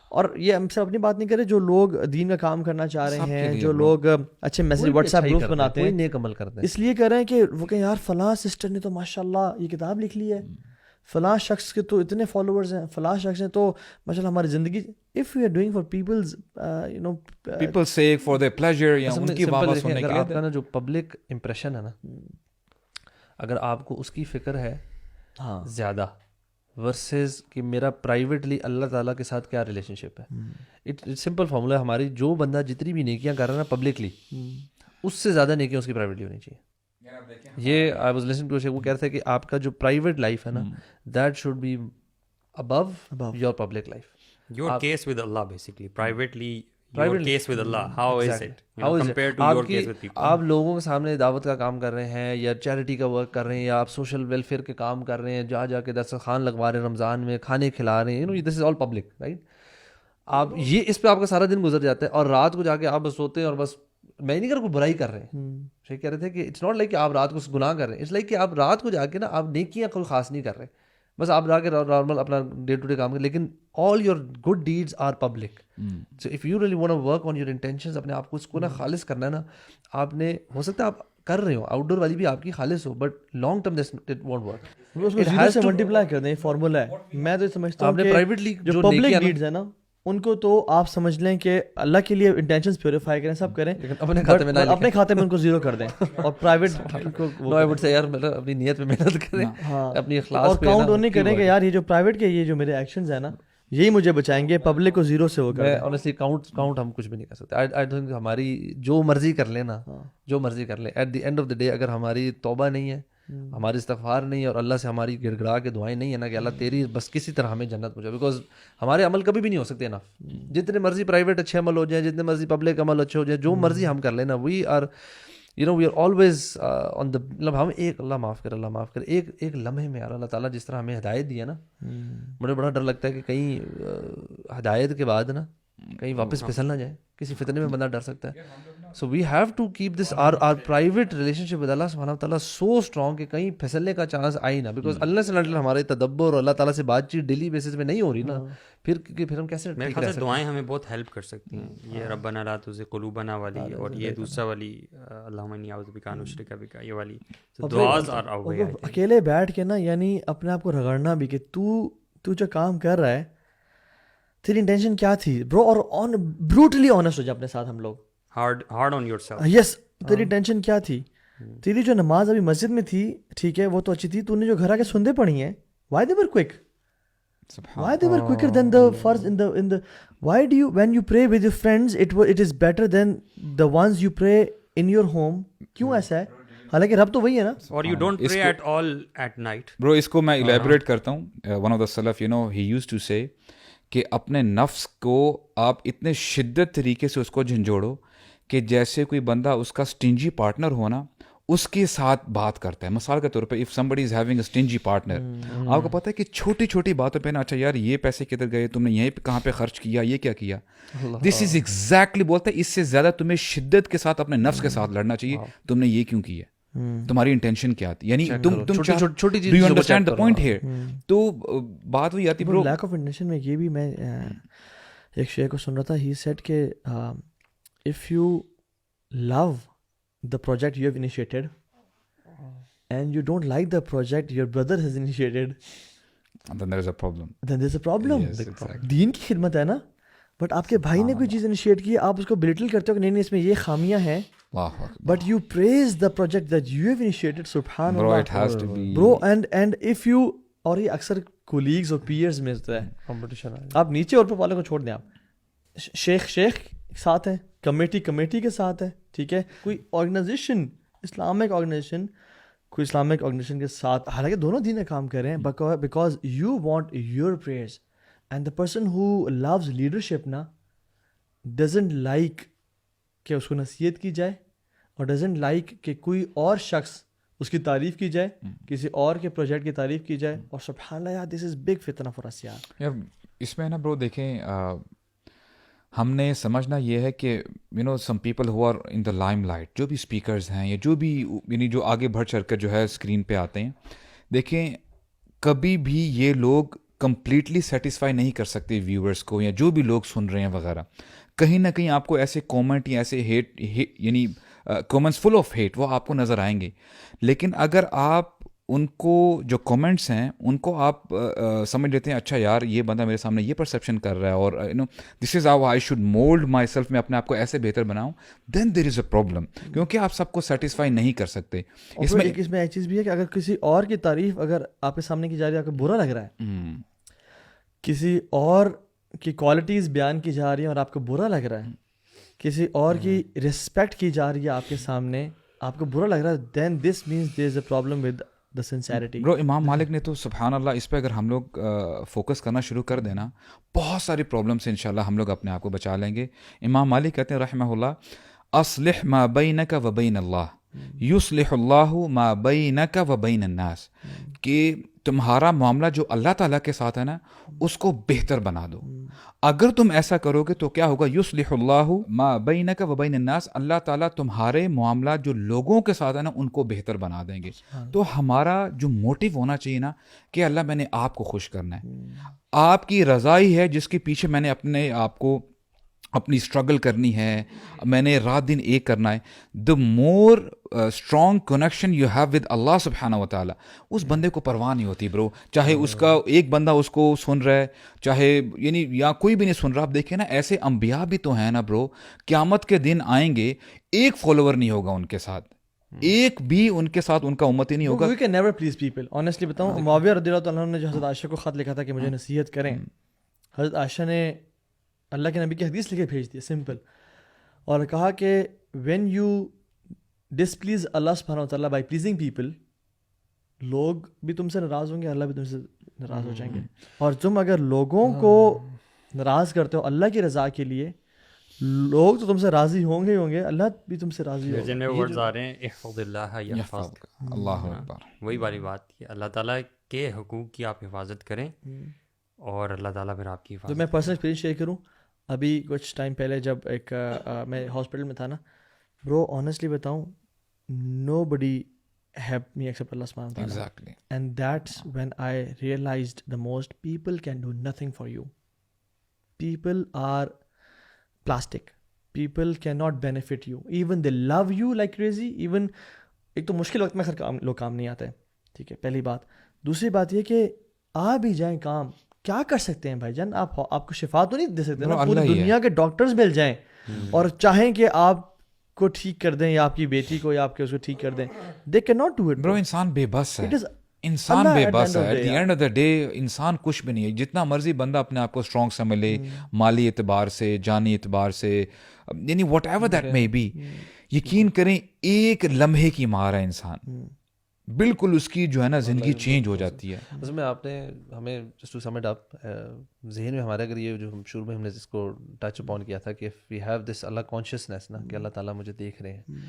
اور یہ ہم صرف اپنی بات نہیں کرے, جو لوگ دین کا کام کرنا چاہ رہے ہیں, جو لوگ اچھے میسج واٹس ایپ گروپ بناتے ہیں, نیک عمل کرتے ہیں, اس لیے کر رہے ہیں کہ وہ کہ یار فلاں سسٹر نے تو ماشاء اللہ یہ کتاب لکھ لی ہے, فلاں شخص کے تو اتنے فالوورز ہیں, فلاں شخص نے تو ماشاء اللہ ہماری زندگی. If you are doing for peoples peoples sake for their pleasure, یا ان کی واہ سننے کے لیے. آپ کا نا جو پبلک امپریشن ہے نا, اگر آپ کو اس کی فکر ہے زیادہ ورسز کہ میرا پرائیویٹلی اللہ تعالیٰ کے ساتھ کیا ریلیشن شپ ہے. اٹ سمپل فارمولا ہے, ہماری جو بندہ جتنی بھی نیکیاں کر رہا ہے نا پبلکلی, اس سے زیادہ نیکیاں اس کی پرائیویٹلی ہونی چاہیے. یہ آئی واز لسننگ ٹو وہ کہہ رہے تھے کہ آپ کا جو پرائیویٹ لائف ہے نا, that should be above your public life. Your case with Allah basically, privately your case with Allah, how is it compared to your case with people? آپ لوگوں کے سامنے دعوت کا کام کر رہے ہیں, یا چیریٹی کا ورک کر رہے ہیں, یا آپ سوشل ویلفیئر کے کام کر رہے ہیں, جا کے دسترخوان لگوا رہے ہیں, رمضان میں کھانے کھلا رہے ہیں, دس از آل پبلک, رائٹ. آپ یہ اس پہ آپ کا سارا دن گزر جاتا ہے, اور رات کو جا کے آپ بس سوتے ہیں اور بس میں نہیں کر کوئی برائی کر رہے ہیں. شیخ کہہ رہے تھے کہ اٹس ناٹ لائک کہ آپ رات کو گناہ کر رہے ہیں, اٹس لائک کہ آپ رات کو جا کے نا آپ نیکیاں کوئی خاص نہیں کر رہے, بس آپ جا کے نارمل اپنا ڈے ٹو ڈے کام کریں, لیکن all your good deeds are public. So if you really want to work on your intentions, اپنے آپ کو اس کو نا خالص کرنا ہے نا, آپ نے ہو سکتا ہے آپ کر رہے ہو آؤٹ ڈور والی بھی آپ کی خالص ہو, but long term it won't work. اس کو زیرو سے ملٹیپلائی کر دیں, فارمولا ہے. میں تو سمجھتا ہوں کہ پرائیویٹلی جو پبلک ڈیڈز ہیں نا ان کو تو آپ سمجھ لیں کہ اللہ کے لیے انٹینشنز پیوریفائی کریں, سب کریں, اپنے کھاتے میں ان کو زیرو کر دیں, اور private know I would say یار مطلب اپنی نیت پہ محنت کریں, اپنی اخلاص اور کاؤنٹ نہیں کریں کہ یار یہ جو پرائیویٹ کے یہ جو میرے ایکشنز ہیں نا یہی مجھے بچائیں گے, پبلک کو زیرو سے وہ کریں. آنیسٹلی کاؤنٹ ہم کچھ بھی نہیں کر سکتے. آئی تھنک ہماری جو مرضی کر لیں نا, جو مرضی کر لیں, at the end of the day اگر ہماری توبہ نہیں ہے, ہمارے استغفار نہیں ہے اور اللہ سے ہماری گڑ گڑا کے دعائیں نہیں ہے نا کہ اللہ تیری بس کسی طرح ہمیں جنت پہنچا, بیکاز ہمارے عمل کبھی بھی نہیں ہو سکتے انف. جتنے مرضی پرائیویٹ اچھے عمل ہو جائیں, جتنے مرضی پبلک عمل اچھے ہو جائیں, جو مرضی ہم کر لینا, we are we are always on the, مطلب ہم ایک اللہ معاف کر ایک لمحے میں یار اللہ تعالیٰ جس طرح ہمیں ہدایت دی ہے نا, مجھے بڑا ڈر لگتا ہے کہ کہیں ہدایت کے بعد نا کہیں واپس پھسل نہ جائے, کسی فتنے میں بندہ ڈر سکتا ہے. So we have to keep this our private relationship with Allah سبحانہ وتعالیٰ سو اسٹرانگ کہ کہیں پھسلنے کا چانس آئی نہ, بیکاز اللہ سے ہمارے تدبر اور اللہ تعالیٰ سے بات چیت ڈیلی بیسس پہ نہیں ہو رہی نا, پھر ہم کیسے میرے خیال سے دعائیں ہمیں بہت ہیلپ کر سکتی ہیں. یہ ربنا لا تزغ قلوبنا والی, اور یہ دوسرا والی اللہم انی اعوذ بک ان اشرک بک, یہ والی دعاز آر آ وے. اکیلے بیٹھ کے نا یعنی اپنے آپ کو رگڑنا بھی کہ تو جو کام کر رہا ہے تیری انٹینشن کیا تھی برو, اور بروٹلی آنیسٹ ہو جائے اپنے ساتھ ہم لوگ, ہارڈ آن یور سیلف. یس تیری ٹینشن کیا تھی, تیری جو نماز ابھی مسجد میں تھی ٹھیک ہے وہ تو اچھی تھی, تو نے جو گھر آ کے سنتے پڑھی ہیں why they were quick, why they were quicker than the first in the why do you when you pray with your friends it is better than the ones you pray in your home, کیوں ایسا ہے, حالانکہ رب تو وہی ہے نا. اور you don't pray at all at night. برو اس کو میں ایلیبریٹ کرتا ہوں. ون آف دا سلف ہی یوزڈ ٹو سے کہ اپنے نفس کو آپ اتنے شدت طریقے سے اس کو جھنجھوڑو کہ جیسے کوئی بندہ اس کا اسٹنجی پارٹنر ہو نا اس کے ساتھ بات کرتا ہے. مثال کے طور پہ if somebody is having a stingy partner, آپ کو پتہ ہے کہ چھوٹی چھوٹی باتوں پہ نا, اچھا یار یہ پیسے کدھر گئے, تم نے یہیں پہ کہاں پہ خرچ کیا, یہ کیا کیا, دس از ایگزیکٹلی بولتا ہے اس سے زیادہ تمہیں شدت کے ساتھ اپنے نفس کے ساتھ لڑنا چاہیے. تم نے یہ کیوں کیا, تمہاری انٹینشن کیا تھی, یعنی تم چھوٹی چیز, do you understand the point here. تو بات وہی آتی برو, لیک آف انٹینشن میں. یہ بھی میں ایک شیخ کو سن رہا تھا, ہی سیڈ کہ if you love the project you have initiated and you don't like the project your brother has initiated, then there is a problem. then there's a problem. Yes, exactly. دین کی خدمت ہے نا, but آپ کے بھائی نے کوئی چیز انیشیٹ کی, آپ اس کو بلٹل کرتے ہو کہ نہیں اس میں یہ خامیاں ہیں, but you praise the project that you have initiated. سبحان اللہ. Bro, it has to be. Bro, and if you, اور یہ اکثر کولیگز اور پیئرز میں ہوتا ہے کمپٹیشن, آپ نیچے اور اوپر والوں کو چھوڑ دیں, آپ شیخ ساتھ ہیں, کمیٹی کے ساتھ ہے, ٹھیک ہے, کوئی آرگنائزیشن اسلامک آرگنائزیشن کے ساتھ, حالانکہ دونوں دین کام کر رہے ہیں, because you want your prayers, and the person who loves leadership نا ڈزنٹ لائک کہ اس کو نصیحت کی جائے, اور ڈزنٹ لائک کہ کوئی اور شخص اس کی تعریف کی جائے, کسی اور کے پروجیکٹ کی تعریف کی جائے. اور سبحان اللہ یار, دس از بگ فتنہ فار اس یار. اس میں نا برو دیکھیں, ہم نے سمجھنا یہ ہے کہ some people who are in the limelight, جو بھی اسپیکرز ہیں یا جو بھی یعنی جو آگے بڑھ چڑھ کر جو ہے اسکرین پہ آتے ہیں, دیکھیں کبھی بھی یہ لوگ کمپلیٹلی سیٹسفائی نہیں کر سکتے ویورز کو, یا جو بھی لوگ سن رہے ہیں وغیرہ. کہیں نہ کہیں آپ کو ایسے کومنٹ یا ایسے ہیٹ یعنی کومنٹس فل آف ہیٹ وہ آپ کو نظر آئیں گے. لیکن اگر آپ ان کو جو کومنٹس ہیں ان کو آپ سمجھ لیتے ہیں, اچھا یار یہ بندہ میرے سامنے یہ پرسیپشن کر رہا ہے, اور this is how I should mould myself, میں اپنے آپ کو ایسے بہتر بناؤں, دین دیر از اے پرابلم, کیونکہ آپ سب کو سیٹسفائی نہیں کر سکتے. اس میں ایک چیز بھی ہے کہ اگر کسی اور کی تعریف اگر آپ کے سامنے کی جا رہی ہے, آپ کو برا لگ رہا ہے, کسی اور کی کوالٹیز بیان کی جا رہی ہیں اور آپ کو برا لگ رہا ہے, کسی اور کی رسپیکٹ کی جا رہی ہے آپ کے سامنے, آپ کو برا لگ رہا ہے, then this means there is a problem with the sincerity. برو امام مالک نے تو سبحان اللہ اس پہ اگر ہم لوگ فوکس کرنا شروع کر دینا, بہت ساری پرابلم سے انشاءاللہ ہم لوگ اپنے آپ کو بچا لیں گے. امام مالک کہتے ہیں رحمہ اللہ, اصلح ما بینک و بین اللہ یصلح اللہ ما بینک و بین الناس, کہ تمہارا معاملہ جو اللہ تعالیٰ کے ساتھ ہے نا اس کو بہتر بنا دو. اگر تم ایسا کرو گے تو کیا ہوگا, یصلح اللہ ما بینک و بین الناس, اللہ تعالیٰ تمہارے معاملات جو لوگوں کے ساتھ ہے نا ان کو بہتر بنا دیں گے. تو ہمارا جو موٹیو ہونا چاہیے نا کہ اللہ میں نے آپ کو خوش کرنا ہے, آپ کی رضا ہی ہے جس کے پیچھے میں نے اپنے آپ کو اپنی اسٹرگل کرنی ہے, میں نے رات دن ایک کرنا ہے. The more strong connection you have with Allah سبحانہ و تعالیٰ, اس بندے کو پرواہ نہیں ہوتی برو, چاہے اس کا ایک بندہ اس کو سن رہا ہے, چاہے یعنی یا کوئی بھی نہیں سن رہا. آپ دیکھیں نا ایسے انبیاء بھی تو ہیں نا برو, قیامت کے دن آئیں گے, ایک فالوور نہیں ہوگا ان کے ساتھ, ایک بھی ان کے ساتھ ان کا امتی نہیں ہوگا. We can never please people. Honestly بتاؤں, معاویہ رضی اللہ تعالیٰ عنہ نے جو حضرت عائشہ کو خط لکھا تھا کہ مجھے نصیحت کریں, حضرت عائشہ نے اللہ کے نبی کی حدیث لکھ کے بھیج دی سمپل, اور کہا کہ وین یو ڈسپلیز اللہ سبحانہ و تعالیٰ بائی پلیزنگ پیپل, لوگ بھی تم سے ناراض ہوں گے, اللہ بھی تم سے ناراض ہو جائیں گے. اور تم اگر لوگوں کو ناراض کرتے ہو اللہ کی رضا کے لیے, لوگ تو تم سے راضی ہوں گے ہی ہوں گے, اللہ بھی تم سے راضی ہوگا. جن میں ورڈز آ رہے ہیں احفظ اللہ یحفظک, اللہ اکبر. وہی والی بات کہ اللہ تعالیٰ کے حقوق کی آپ حفاظت کریں اور اللہ تعالیٰ پھر آپ کی تو حفاظت. میں پرسنل ایکسپیرینس شیئر کروں, ابھی کچھ ٹائم پہلے جب ایک میں ہاسپٹل میں تھا نا برو, آنیسٹلی بتاؤں, نو بڈی helped me except Allah subhanahu wa ta'ala. Exactly. And that's when I realized the most, people can do nothing for you. People are plastic. People cannot benefit you. Even they love you like crazy. Even ایک تو مشکل وقت میں لوگ کام نہیں آتے, ٹھیک ہے, پہلی بات. دوسری بات یہ کہ آ بھی جائیں کام, کیا کر سکتے ہیں بھائی جان, آپ کو شفا تو نہیں دے سکتے نا, پوری دنیا کے ڈاکٹرز مل جائیں اور چاہیں کہ آپ کو ٹھیک کر دیں یا آپ کی بیٹی کو یا آپ کے اس کو ٹھیک کر دیں, they cannot do it. برو انسان بے بس ہے, It is انسان اللہ بے at the بس end of ہے. the at the day, end of the day انسان کچھ بھی نہیں ہے. جتنا مرضی بندہ اپنے آپ کو اسٹرانگ سمجھ لے, مالی اعتبار سے, جانی اعتبار سے, یعنی whatever that may be, یقین کریں ایک لمحے کی مار ہے انسان, بالکل اس کی جو ہے نا زندگی چینج ہو جاتی ہے. اس میں آپ نے ہمیں just to sum it up, ذہن میں ہمارے اگر یہ جو ہم شروع میں ہم نے جس کو ٹچ اپون کیا تھا کہ we have this Allah consciousness نا, کہ اللہ تعالیٰ مجھے دیکھ رہے ہیں,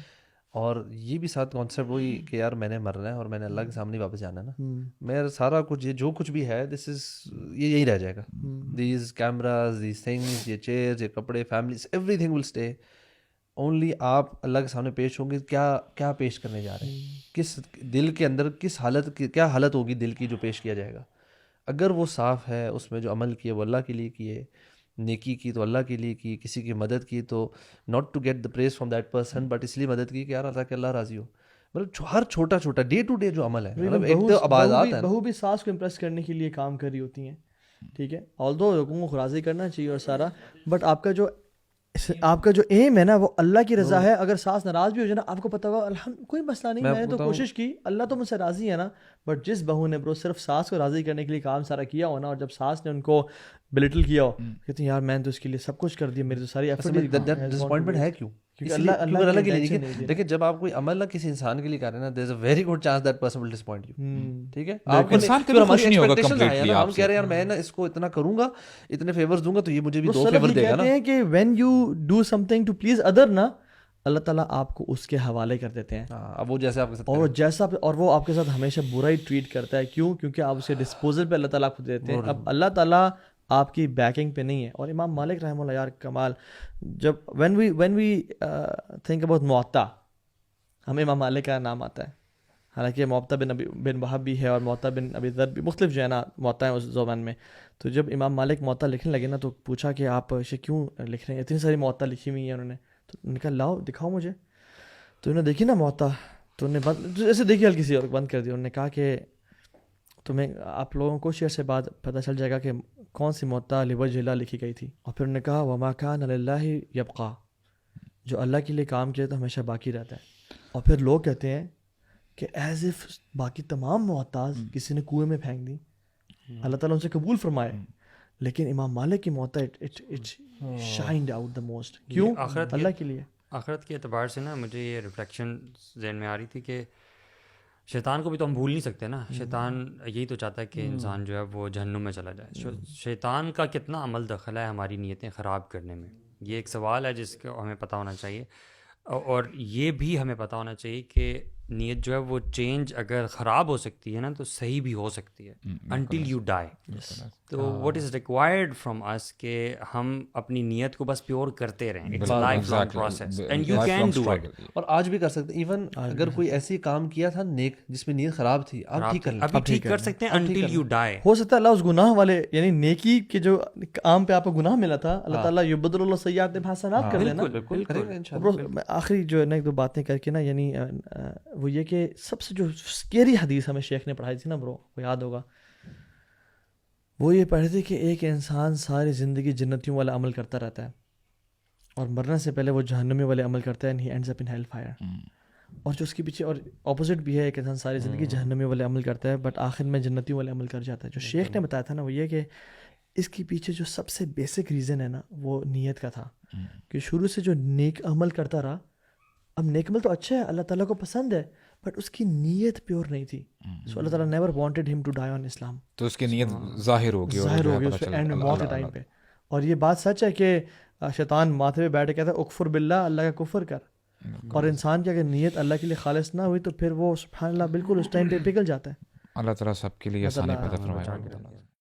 اور یہ بھی ساتھ کانسیپٹ وہی کہ یار میں نے مرنا ہے اور میں نے اللہ کے سامنے واپس جانا ہے نا, میرا سارا کچھ یہ جو کچھ بھی ہے دس از یہ یہی رہ جائے گا, دیز کیمراز, دیز تھنگز, یہ چیئرز, یہ کپڑے, families, every thing will stay. Only آپ اللہ کے سامنے پیش ہوں گے, کیا پیش کرنے جا رہے ہیں, کس دل کے اندر کس حالت کی, کیا حالت ہوگی دل کی جو پیش کیا جائے گا. اگر وہ صاف ہے, اس میں جو عمل کیے وہ اللہ کے لیے کیے, نیکی کی تو اللہ کے لیے کی, کسی کی مدد کی تو not to get the praise from that person but اس لیے مدد کی کہ یار اللہ کہ اللہ راضی ہو. مطلب ہر چھوٹا چھوٹا ڈے ٹو ڈے جو عمل ہے, مطلب ایک تو عبادات ہے. بہو بھی ساس کو امپریس کرنے کے لیے کام کر رہی ہوتی ہیں, ٹھیک ہے, آلدو لوگوں کو راضی کرنا چاہیے اور سارا, بٹ آپ کا جو ایم ہے نا وہ اللہ کی رضا ہے. اگر ساس ناراض بھی ہو جائے نا, آپ کو پتا ہوگا کوئی مسئلہ نہیں, میں نے تو کوشش کی, اللہ تو مجھ سے راضی ہے نا. بٹ جس بہو نے برو صرف ساس کو راضی کرنے کے لیے کام سارا کیا ہو نا, اور جب ساس نے ان کو بلٹل کیا ہو, کہتے ہیں یار میں نے تو اس کے لیے سب کچھ کر دیا, میری تو ساری ڈسپوائنٹمنٹ ہے کیوں, کیونکہ اللہ کے لیے. دیکھیں جب آپ کوئی عمل نہ کسی انسان کے لیے کر رہے ہیں نا, there is a very good chance that person will disappoint you, ٹھیک ہے. آپ انسان کے خوش نہیں ہوگا کمپلیٹلی, ہم کہہ رہے ہیں یار میں نا اس کو اتنا کروں گا, اتنے فیورز دوں گا تو یہ مجھے بھی 2 فیور دے گا نا. کہتے ہیں کہ when you do something to please other نا, اللہ تعالیٰ آپ کو اس کے حوالے کر دیتے ہیں. اب وہ جیسے آپ کے ساتھ اور وہ آپ کے ساتھ ہمیشہ برا ہی ٹریٹ کرتا ہے. کیوں؟ کیونکہ آپ اسے ڈسپوزل پہ اللہ تعالیٰ کو دیتے ہیں. اب اللہ تعالیٰ آپ کی بیکنگ پہ نہیں ہے. اور امام مالک رحمہ اللہ, یار کمال, جب وین وی تھنک اباؤٹ موطا, ہمیں امام مالک کا نام آتا ہے, حالانکہ موطا بن وہب بھی ہے اور موطا بن ابی ذر بھی, مختلف جو ہے نا موطا ہیں اس زبان میں. تو جب امام مالک موطا لکھنے لگے نا تو پوچھا کہ آپ اسے کیوں لکھ رہے ہیں, اتنی ساری موطا لکھی ہوئی ہیں انہوں نے. تو ان کا لاؤ دکھاؤ مجھے. تو انہوں نے دیکھی نا موطا, تو انہوں نے ایسے دیکھی ہر کسی اور بند کر دی. انہوں نے کہا کہ تمہیں آپ لوگوں کو شعر سے بعد پتہ چل جائے گا کہ کون سی موطا لوجہ اللہ لکھی گئی تھی. اور پھر انہوں نے کہا وما کان للہ یبقا, جو اللہ کے لیے کام کیا تو ہمیشہ باقی رہتا ہے. اور پھر لوگ کہتے ہیں کہ ایز اف باقی تمام موطاز کسی نے کنویں میں پھینک دی, اللہ تعالیٰ ان سے قبول فرمائے, لیکن امام مالک کی موطا it shined out the most. کیوں؟ اللہ کے لیے. آخرت کے اعتبار سے نا مجھے یہ ریفلیکشن ذہن میں آ رہی تھی کہ شیطان کو بھی تو ہم بھول نہیں سکتے نا. شیطان یہی تو چاہتا ہے کہ انسان جو ہے وہ جہنم میں چلا جائے. شیطان کا کتنا عمل دخل ہے ہماری نیتیں خراب کرنے میں, یہ ایک سوال ہے جس کو ہمیں پتہ ہونا چاہیے. اور یہ بھی ہمیں پتہ ہونا چاہیے کہ نیت جو ہے وہ چینج اگر خراب ہو سکتی ہے نا تو صحیح بھی ہو سکتی ہے انٹل یو ڈائی. تو what is required from us کہ ہم اپنی نیت کو بس پیور کرتے رہیں. It's a lifelong process and you can do it. اور آج بھی کر سکتے ہیں. ایون اگر کوئی ایسی کام کیا تھا نیک جس میں نیت خراب تھی, آپ ٹھیک کر لیں, ابھی ٹھیک کر سکتے ہیں انٹل یو ڈائی. ہو سکتا ہے اللہ اس گناہ والے یعنی نیکی کے جو کام پہ آپ کو گناہ ملا تھا, اللہ تعالیٰ یبدل اللہ سیئات بحسنات کر دینا. بالکل. آخری جو ہے نا ایک دو باتیں کر کے نا, یعنی وہ یہ کہ سب سے جو اسکیری حدیث ہمیں شیخ نے پڑھائی تھی نا برو, وہ یاد ہوگا, وہ یہ پڑھی تھی کہ ایک انسان ساری زندگی جنتیوں والا عمل کرتا رہتا ہے اور مرنے سے پہلے وہ جہنمی والے عمل کرتا ہے, and he ends up in hellfire. اور جو اس کے پیچھے اور اپوزٹ بھی ہے, ایک انسان ساری زندگی جہنمی والے عمل کرتا ہے بٹ آخر میں جنتیوں والے عمل کر جاتا ہے. جو شیخ نے بتایا تھا نا وہ یہ کہ اس کے پیچھے جو سب سے بیسک ریزن ہے نا وہ نیت کا تھا, کہ شروع سے جو نیک عمل کرتا رہا, اب نیک عمل تو اچھا ہے, اللہ تعالیٰ کو پسند ہے, بٹ اس کی نیت پیور نہیں تھی. سو اللہ تعالیٰ نیور وانٹیڈ ہم ٹو ڈائی آن اسلام. تو اس کی نیت ظاہر ہو گئی ظاہر ہو گئی اس پہ اینڈ میں موت کے ٹائم پہ. اور یہ بات سچ ہے کہ شیطان ماتھے پہ بیٹھ کے کہتا ہے اکفر باللہ, اللہ کا کفر کر. اور انسان کی اگر نیت اللہ کے لیے خالص نہ ہوئی تو پھر وہ سبحان اللہ بالکل اس ٹائم پہ پگھل جاتا ہے. اللہ تعالیٰ سب کے لیے آسانی پیدا فرمائے.